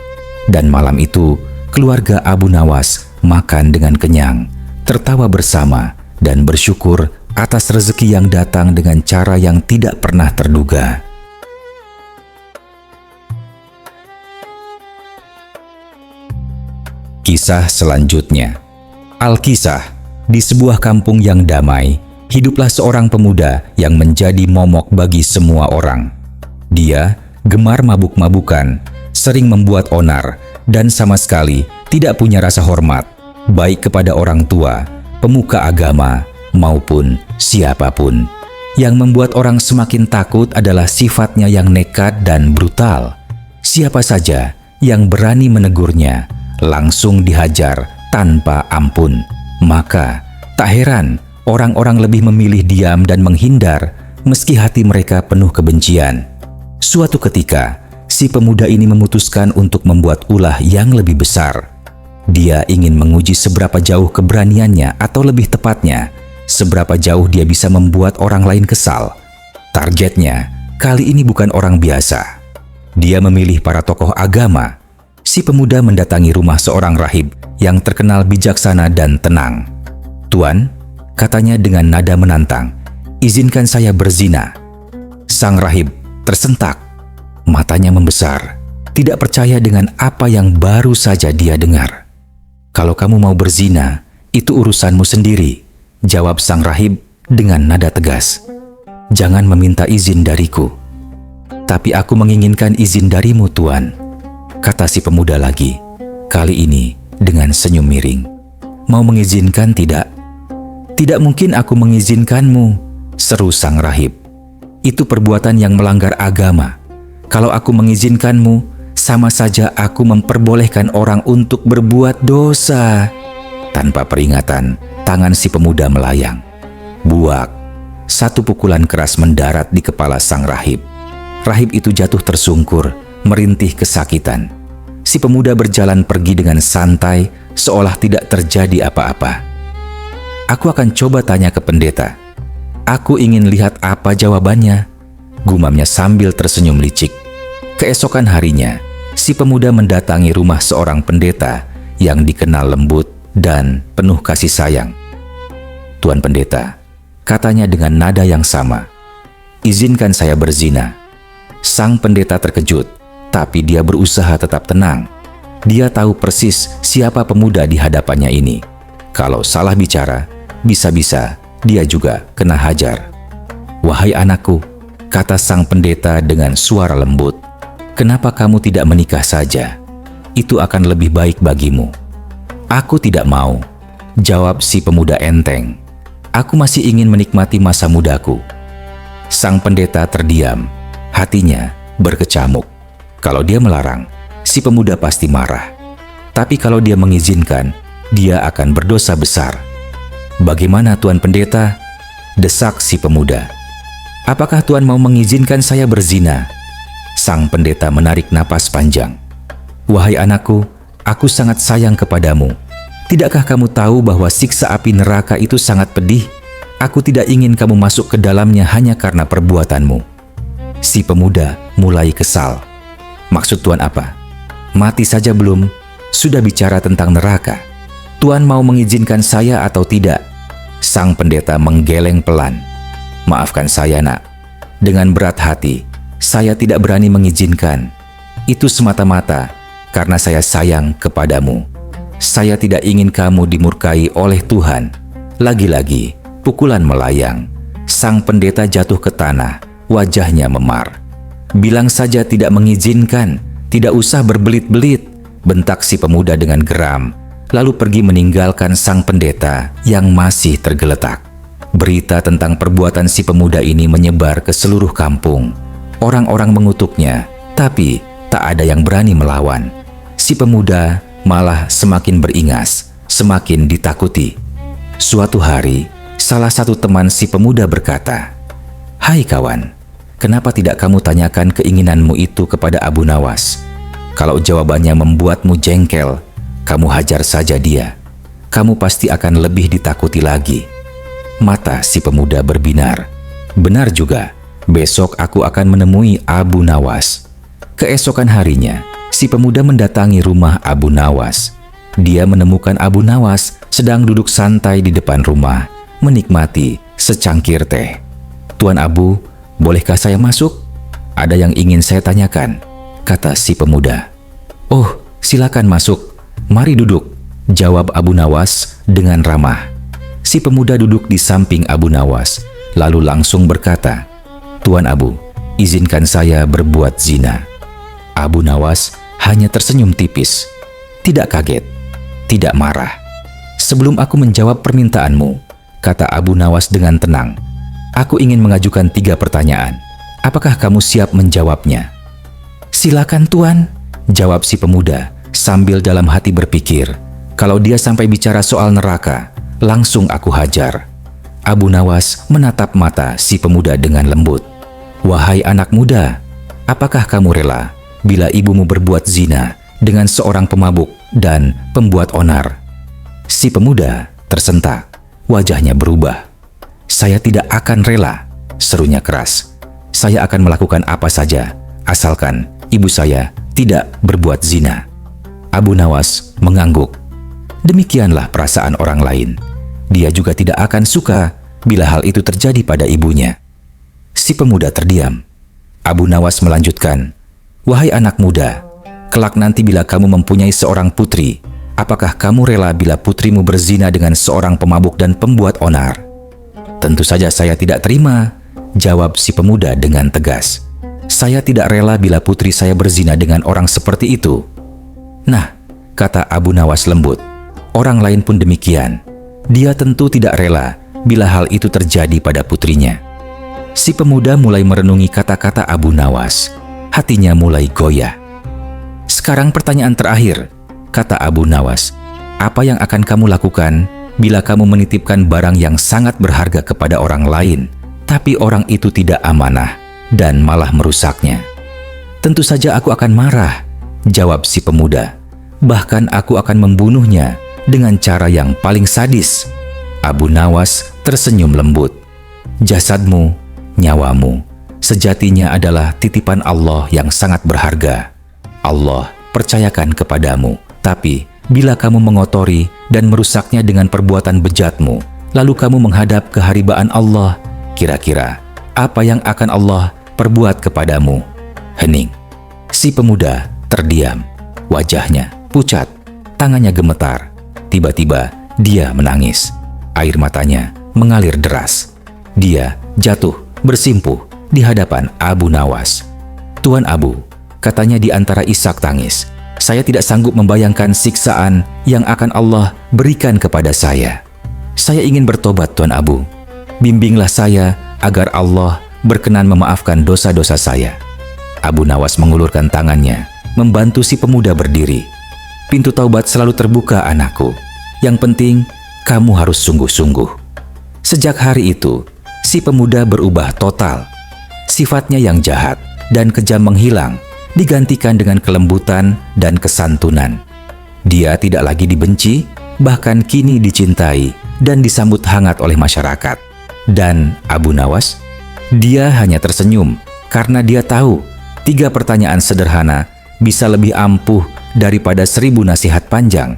Dan malam itu, keluarga Abu Nawas makan dengan kenyang, tertawa bersama, dan bersyukur atas rezeki yang datang dengan cara yang tidak pernah terduga. Kisah selanjutnya. Al-Kisah. Di sebuah kampung yang damai, hiduplah seorang pemuda yang menjadi momok bagi semua orang. Dia gemar mabuk-mabukan, sering membuat onar, dan sama sekali tidak punya rasa hormat, baik kepada orang tua, pemuka agama, maupun siapapun. Yang membuat orang semakin takut adalah sifatnya yang nekat dan brutal. Siapa saja yang berani menegurnya, langsung dihajar tanpa ampun. Maka, tak heran orang-orang lebih memilih diam dan menghindar, meski hati mereka penuh kebencian. Suatu ketika, si pemuda ini memutuskan untuk membuat ulah yang lebih besar. Dia ingin menguji seberapa jauh keberaniannya, atau lebih tepatnya, seberapa jauh dia bisa membuat orang lain kesal. Targetnya kali ini bukan orang biasa. Dia memilih para tokoh agama. Si pemuda mendatangi rumah seorang rahib yang terkenal bijaksana dan tenang. "Tuan," katanya dengan nada menantang, "izinkan saya berzina." Sang rahib tersentak. Matanya membesar, tidak percaya dengan apa yang baru saja dia dengar. "Kalau kamu mau berzina, itu urusanmu sendiri," jawab sang rahib dengan nada tegas. "Jangan meminta izin dariku." "Tapi aku menginginkan izin darimu, Tuan," kata si pemuda lagi, kali ini dengan senyum miring. "Mau mengizinkan tidak?" "Tidak mungkin aku mengizinkanmu," seru sang rahib. "Itu perbuatan yang melanggar agama. Kalau aku mengizinkanmu, sama saja aku memperbolehkan orang untuk berbuat dosa." Tanpa peringatan, tangan si pemuda melayang. Buak! Satu pukulan keras mendarat di kepala sang rahib. Rahib itu jatuh tersungkur, merintih kesakitan. Si pemuda berjalan pergi dengan santai, seolah tidak terjadi apa-apa. "Aku akan coba tanya ke pendeta. Aku ingin lihat apa jawabannya," gumamnya sambil tersenyum licik. Keesokan harinya, si pemuda mendatangi rumah seorang pendeta yang dikenal lembut dan penuh kasih sayang. "Tuan pendeta," katanya dengan nada yang sama, "izinkan saya berzina." Sang pendeta terkejut, tapi dia berusaha tetap tenang. Dia tahu persis siapa pemuda di hadapannya ini. Kalau salah bicara, bisa-bisa dia juga kena hajar. "Wahai anakku," kata sang pendeta dengan suara lembut, "kenapa kamu tidak menikah saja? Itu akan lebih baik bagimu." "Aku tidak mau," jawab si pemuda enteng. "Aku masih ingin menikmati masa mudaku." Sang pendeta terdiam, hatinya berkecamuk. Kalau dia melarang, si pemuda pasti marah. Tapi kalau dia mengizinkan, dia akan berdosa besar. "Bagaimana Tuan Pendeta?" desak si pemuda. "Apakah Tuan mau mengizinkan saya berzina?" Sang pendeta menarik napas panjang. "Wahai anakku, aku sangat sayang kepadamu. Tidakkah kamu tahu bahwa siksa api neraka itu sangat pedih? Aku tidak ingin kamu masuk ke dalamnya hanya karena perbuatanmu." Si pemuda mulai kesal. "Maksud Tuan apa? Mati saja belum, sudah bicara tentang neraka. Tuan mau mengizinkan saya atau tidak?" Sang pendeta menggeleng pelan. "Maafkan saya, Nak. Dengan berat hati, saya tidak berani mengizinkan. Itu semata-mata karena saya sayang kepadamu. Saya tidak ingin kamu dimurkai oleh Tuhan." Lagi-lagi, pukulan melayang. Sang pendeta jatuh ke tanah, wajahnya memar. "Bilang saja tidak mengizinkan, tidak usah berbelit-belit," bentak si pemuda dengan geram, lalu pergi meninggalkan sang pendeta yang masih tergeletak. Berita tentang perbuatan si pemuda ini menyebar ke seluruh kampung. Orang-orang mengutuknya, tapi tak ada yang berani melawan. Si pemuda malah semakin beringas, semakin ditakuti. Suatu hari, salah satu teman si pemuda berkata, "Hai kawan, kenapa tidak kamu tanyakan keinginanmu itu kepada Abu Nawas? Kalau jawabannya membuatmu jengkel, kamu hajar saja dia. Kamu pasti akan lebih ditakuti lagi." Mata si pemuda berbinar. Benar juga, besok aku akan menemui Abu Nawas. Keesokan harinya, si pemuda mendatangi rumah Abu Nawas. Dia menemukan Abu Nawas sedang duduk santai di depan rumah, menikmati secangkir teh. "Tuan Abu, bolehkah saya masuk? Ada yang ingin saya tanyakan," kata si pemuda. "Oh, silakan masuk. Mari duduk," jawab Abu Nawas dengan ramah. Si pemuda duduk di samping Abu Nawas, lalu langsung berkata, "Tuan Abu, izinkan saya berbuat zina." Abu Nawas hanya tersenyum tipis, tidak kaget, tidak marah. "Sebelum aku menjawab permintaanmu," kata Abu Nawas dengan tenang, "aku ingin mengajukan 3 pertanyaan. Apakah kamu siap menjawabnya?" "Silakan Tuan," jawab si pemuda sambil dalam hati berpikir, "Kalau dia sampai bicara soal neraka, langsung aku hajar." Abu Nawas menatap mata si pemuda dengan lembut. "Wahai anak muda, apakah kamu rela bila ibumu berbuat zina dengan seorang pemabuk dan pembuat onar?" Si pemuda tersentak, wajahnya berubah. "Saya tidak akan rela," serunya keras. "Saya akan melakukan apa saja, asalkan ibu saya tidak berbuat zina." Abu Nawas mengangguk. Demikianlah perasaan orang lain. Dia juga tidak akan suka bila hal itu terjadi pada ibunya. Si pemuda terdiam. Abu Nawas melanjutkan, "Wahai anak muda, kelak nanti bila kamu mempunyai seorang putri, apakah kamu rela bila putrimu berzina dengan seorang pemabuk dan pembuat onar?" "Tentu saja saya tidak terima," jawab si pemuda dengan tegas. "Saya tidak rela bila putri saya berzina dengan orang seperti itu." "Nah," kata Abu Nawas lembut, "orang lain pun demikian. Dia tentu tidak rela bila hal itu terjadi pada putrinya." Si pemuda mulai merenungi kata-kata Abu Nawas. Hatinya mulai goyah. "Sekarang pertanyaan terakhir," kata Abu Nawas. "Apa yang akan kamu lakukan bila kamu menitipkan barang yang sangat berharga kepada orang lain, tapi orang itu tidak amanah dan malah merusaknya?" "Tentu saja aku akan marah," jawab si pemuda. "Bahkan aku akan membunuhnya dengan cara yang paling sadis." Abu Nawas tersenyum lembut. "Jasadmu, nyawamu, sejatinya adalah titipan Allah yang sangat berharga. Allah percayakan kepadamu, tapi bila kamu mengotori dan merusaknya dengan perbuatan bejatmu, lalu kamu menghadap keharibaan Allah, kira-kira apa yang akan Allah perbuat kepadamu?" Hening. Si pemuda terdiam, wajahnya pucat, tangannya gemetar. Tiba-tiba dia menangis. Air matanya mengalir deras. Dia jatuh bersimpuh di hadapan Abu Nawas. "Tuan Abu," katanya di antara isak tangis, "saya tidak sanggup membayangkan siksaan yang akan Allah berikan kepada saya. Saya ingin bertobat, Tuan Abu. Bimbinglah saya agar Allah berkenan memaafkan dosa-dosa saya." Abu Nawas mengulurkan tangannya, membantu si pemuda berdiri. "Pintu taubat selalu terbuka, anakku. Yang penting, kamu harus sungguh-sungguh." Sejak hari itu, si pemuda berubah total. Sifatnya yang jahat dan kejam menghilang, digantikan dengan kelembutan dan kesantunan. Dia tidak lagi dibenci, bahkan kini dicintai dan disambut hangat oleh masyarakat. Dan Abu Nawas, dia hanya tersenyum karena dia tahu 3 pertanyaan sederhana bisa lebih ampuh daripada 1000 nasihat panjang.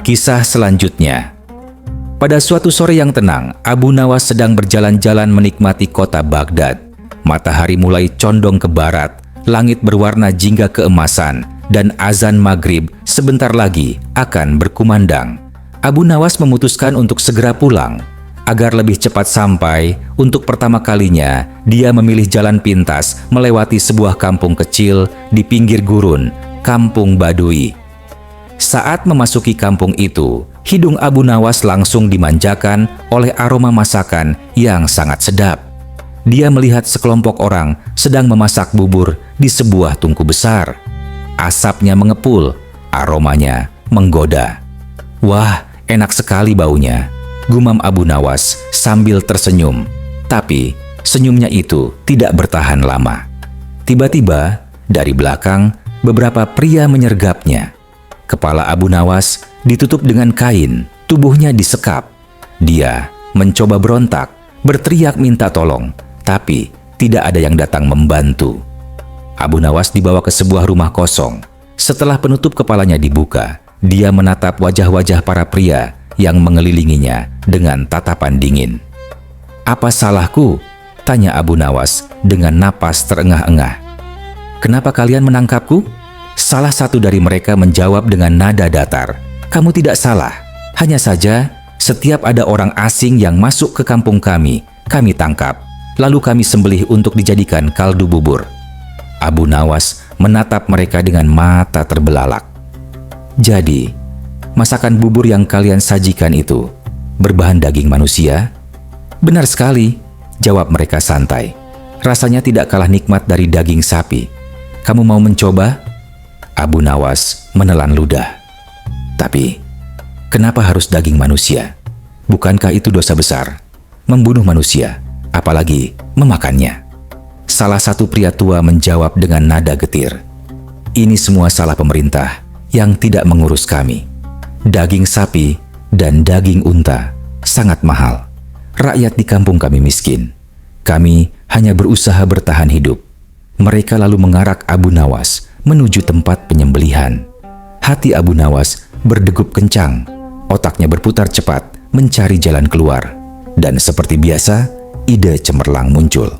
Kisah selanjutnya. Pada suatu sore yang tenang, Abu Nawas sedang berjalan-jalan menikmati kota Baghdad. Matahari mulai condong ke barat, langit berwarna jingga keemasan, dan azan maghrib sebentar lagi akan berkumandang. Abu Nawas memutuskan untuk segera pulang. Agar lebih cepat sampai, untuk pertama kalinya dia memilih jalan pintas melewati sebuah kampung kecil di pinggir gurun, Kampung Badui. Saat memasuki kampung itu, hidung Abu Nawas langsung dimanjakan oleh aroma masakan yang sangat sedap. Dia melihat sekelompok orang sedang memasak bubur di sebuah tungku besar. Asapnya mengepul, aromanya menggoda. "Wah, enak sekali baunya," gumam Abu Nawas sambil tersenyum. Tapi senyumnya itu tidak bertahan lama. Tiba-tiba dari belakang beberapa pria menyergapnya. Kepala Abu Nawas ditutup dengan kain, tubuhnya disekap. Dia mencoba berontak, berteriak minta tolong, tapi tidak ada yang datang membantu. Abu Nawas dibawa ke sebuah rumah kosong. Setelah penutup kepalanya dibuka, dia menatap wajah-wajah para pria yang mengelilinginya dengan tatapan dingin. "Apa salahku?" tanya Abu Nawas dengan napas terengah-engah. "Kenapa kalian menangkapku?" Salah satu dari mereka menjawab dengan nada datar, "Kamu tidak salah. Hanya saja, setiap ada orang asing yang masuk ke kampung kami tangkap. Lalu kami sembelih untuk dijadikan kaldu bubur." Abu Nawas menatap mereka dengan mata terbelalak. "Jadi, masakan bubur yang kalian sajikan itu berbahan daging manusia?" "Benar sekali," jawab mereka santai. "Rasanya tidak kalah nikmat dari daging sapi. Kamu mau mencoba?" Abu Nawas menelan ludah. "Tapi, kenapa harus daging manusia? Bukankah itu dosa besar? Membunuh manusia, apalagi memakannya?" Salah satu pria tua menjawab dengan nada getir, "Ini semua salah pemerintah yang tidak mengurus kami. Daging sapi dan daging unta sangat mahal. Rakyat di kampung kami miskin. Kami hanya berusaha bertahan hidup." Mereka lalu mengarak Abu Nawas menuju tempat penyembelihan. Hati Abu Nawas berdegup kencang, otaknya berputar cepat mencari jalan keluar. Dan seperti biasa, ide cemerlang muncul.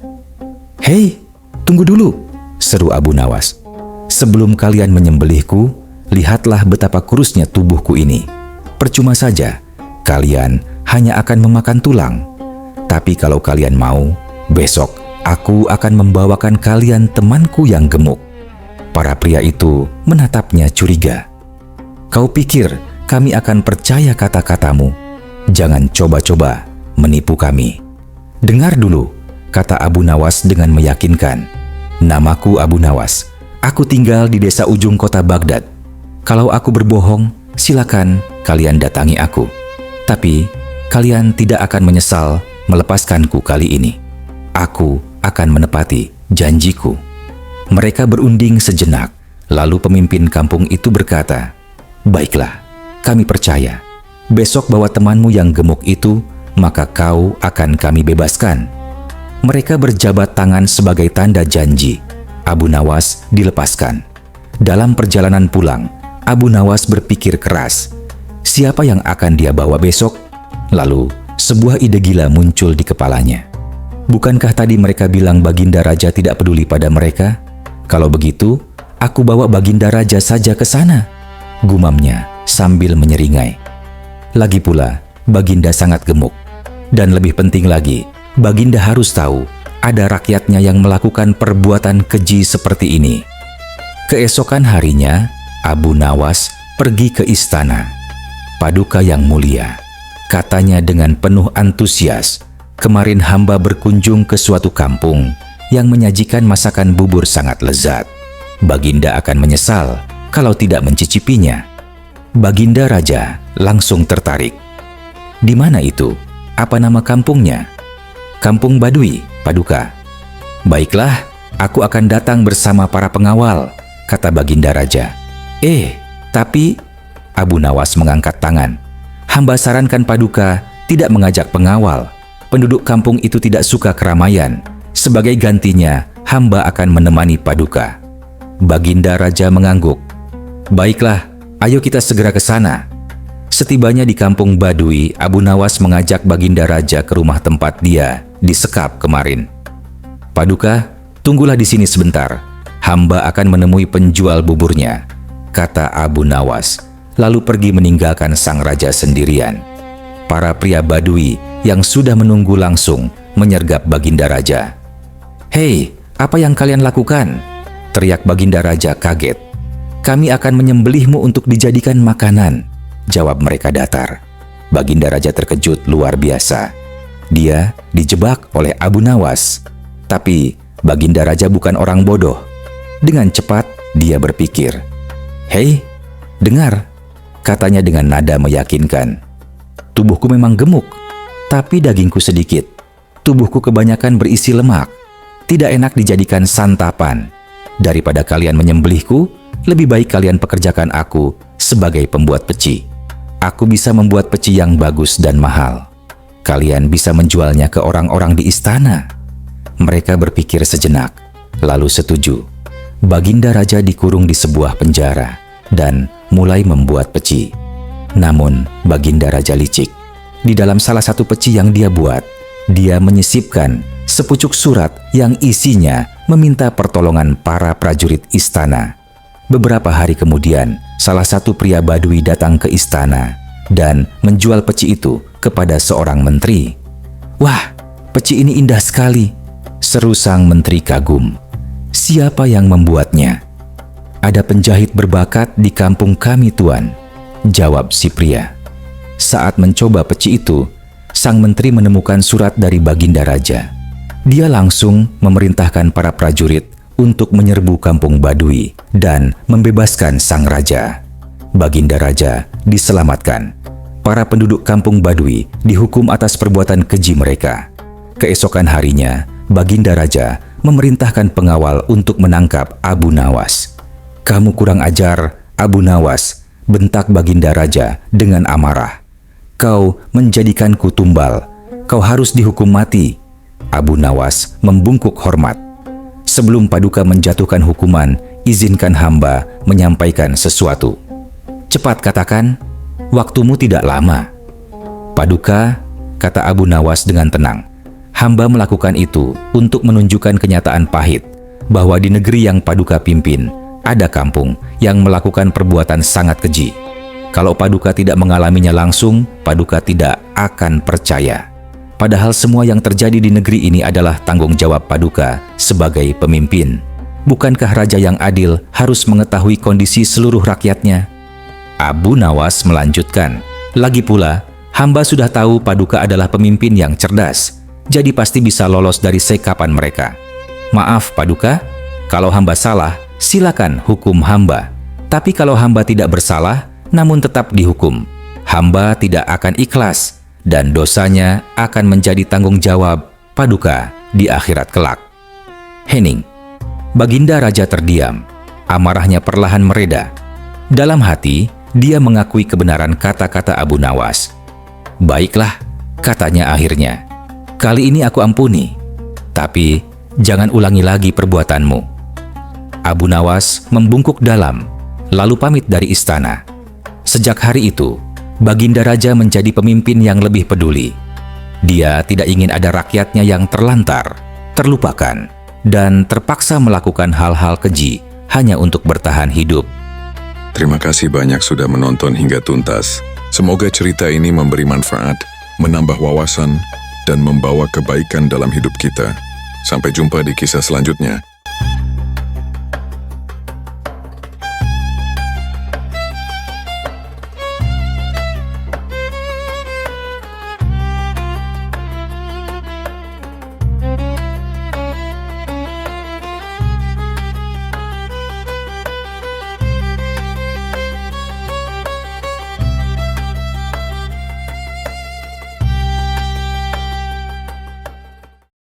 "Hei, tunggu dulu," seru Abu Nawas. "Sebelum kalian menyembelihku, lihatlah betapa kurusnya tubuhku ini. Percuma saja, kalian hanya akan memakan tulang. Tapi kalau kalian mau, besok aku akan membawakan kalian temanku yang gemuk." Para pria itu menatapnya curiga. "Kau pikir kami akan percaya kata-katamu? Jangan coba-coba menipu kami." "Dengar dulu," kata Abu Nawas dengan meyakinkan. "Namaku Abu Nawas. Aku tinggal di desa ujung kota Baghdad. Kalau aku berbohong, silakan kalian datangi aku. Tapi kalian tidak akan menyesal melepaskanku kali ini. Aku akan menepati janjiku." Mereka berunding sejenak, lalu pemimpin kampung itu berkata, "Baiklah, kami percaya. Besok bawa temanmu yang gemuk itu, maka kau akan kami bebaskan." Mereka berjabat tangan sebagai tanda janji. Abu Nawas dilepaskan. Dalam perjalanan pulang, Abu Nawas berpikir keras. Siapa yang akan dia bawa besok? Lalu, sebuah ide gila muncul di kepalanya. Bukankah tadi mereka bilang Baginda Raja tidak peduli pada mereka? Kalau begitu, aku bawa Baginda Raja saja ke sana, gumamnya sambil menyeringai. Lagi pula, Baginda sangat gemuk. Dan lebih penting lagi, Baginda harus tahu ada rakyatnya yang melakukan perbuatan keji seperti ini. Keesokan harinya, Abu Nawas pergi ke istana. Paduka yang mulia, katanya dengan penuh antusias, kemarin hamba berkunjung ke suatu kampung yang menyajikan masakan bubur sangat lezat. Baginda akan menyesal kalau tidak mencicipinya. Baginda Raja langsung tertarik. Di mana itu? Apa nama kampungnya? Kampung Badui, Paduka. Baiklah, aku akan datang bersama para pengawal, kata Baginda Raja. Tapi Abu Nawas mengangkat tangan. Hamba sarankan Paduka tidak mengajak pengawal. Penduduk kampung itu tidak suka keramaian. Sebagai gantinya, hamba akan menemani Paduka. Baginda Raja mengangguk. Baiklah, ayo kita segera ke sana. Setibanya di kampung Badui, Abu Nawas mengajak Baginda Raja ke rumah tempat dia disekap kemarin. Paduka, tunggulah di sini sebentar. Hamba akan menemui penjual buburnya, kata Abu Nawas, lalu pergi meninggalkan sang raja sendirian. Para pria Badui yang sudah menunggu langsung menyergap Baginda Raja. Hei, apa yang kalian lakukan? Teriak Baginda Raja kaget. Kami akan menyembelihmu untuk dijadikan makanan, jawab mereka datar. Baginda Raja terkejut luar biasa. Dia dijebak oleh Abu Nawas. Tapi Baginda Raja bukan orang bodoh. Dengan cepat dia berpikir. Hei, dengar, katanya dengan nada meyakinkan. Tubuhku memang gemuk, tapi dagingku sedikit. Tubuhku kebanyakan berisi lemak. Tidak enak dijadikan santapan. Daripada kalian menyembelihku, lebih baik kalian pekerjakan aku sebagai pembuat peci. Aku bisa membuat peci yang bagus dan mahal. Kalian bisa menjualnya ke orang-orang di istana. Mereka berpikir sejenak, lalu setuju. Baginda Raja dikurung di sebuah penjara dan mulai membuat peci. Namun, Baginda Raja licik. Di dalam salah satu peci yang dia buat, dia menyisipkan sepucuk surat yang isinya meminta pertolongan para prajurit istana. Beberapa hari kemudian, salah satu pria Badui datang ke istana dan menjual peci itu kepada seorang menteri. Wah, peci ini indah sekali, seru sang menteri kagum. Siapa yang membuatnya? Ada penjahit berbakat di kampung kami, Tuan, jawab si pria. Saat mencoba peci itu, sang menteri menemukan surat dari Baginda Raja. Dia langsung memerintahkan para prajurit untuk menyerbu kampung Badui dan membebaskan sang raja. Baginda Raja diselamatkan. Para penduduk kampung Badui dihukum atas perbuatan keji mereka. Keesokan harinya, Baginda Raja memerintahkan pengawal untuk menangkap Abu Nawas. Kamu kurang ajar, Abu Nawas, bentak Baginda Raja dengan amarah. Kau menjadikanku tumbal. Kau harus dihukum mati. Abu Nawas membungkuk hormat. Sebelum Paduka menjatuhkan hukuman, izinkan hamba menyampaikan sesuatu. Cepat katakan, waktumu tidak lama. Paduka, kata Abu Nawas dengan tenang, hamba melakukan itu untuk menunjukkan kenyataan pahit bahwa di negeri yang Paduka pimpin, ada kampung yang melakukan perbuatan sangat keji. Kalau Paduka tidak mengalaminya langsung, Paduka tidak akan percaya. Padahal semua yang terjadi di negeri ini adalah tanggung jawab Paduka sebagai pemimpin. Bukankah raja yang adil harus mengetahui kondisi seluruh rakyatnya? Abu Nawas melanjutkan, lagi pula, hamba sudah tahu Paduka adalah pemimpin yang cerdas, jadi pasti bisa lolos dari sekapan mereka. Maaf Paduka, kalau hamba salah, silakan hukum hamba. Tapi kalau hamba tidak bersalah, namun tetap dihukum, hamba tidak akan ikhlas, dan dosanya akan menjadi tanggung jawab Paduka di akhirat kelak. Hening. Baginda Raja terdiam. Amarahnya perlahan mereda. Dalam hati, dia mengakui kebenaran kata-kata Abu Nawas. Baiklah, katanya akhirnya. Kali ini aku ampuni. Tapi, jangan ulangi lagi perbuatanmu. Abu Nawas membungkuk dalam, lalu pamit dari istana. Sejak hari itu, Baginda Raja menjadi pemimpin yang lebih peduli. Dia tidak ingin ada rakyatnya yang terlantar, terlupakan, dan terpaksa melakukan hal-hal keji hanya untuk bertahan hidup. Terima kasih banyak sudah menonton hingga tuntas. Semoga cerita ini memberi manfaat, menambah wawasan, dan membawa kebaikan dalam hidup kita. Sampai jumpa di kisah selanjutnya.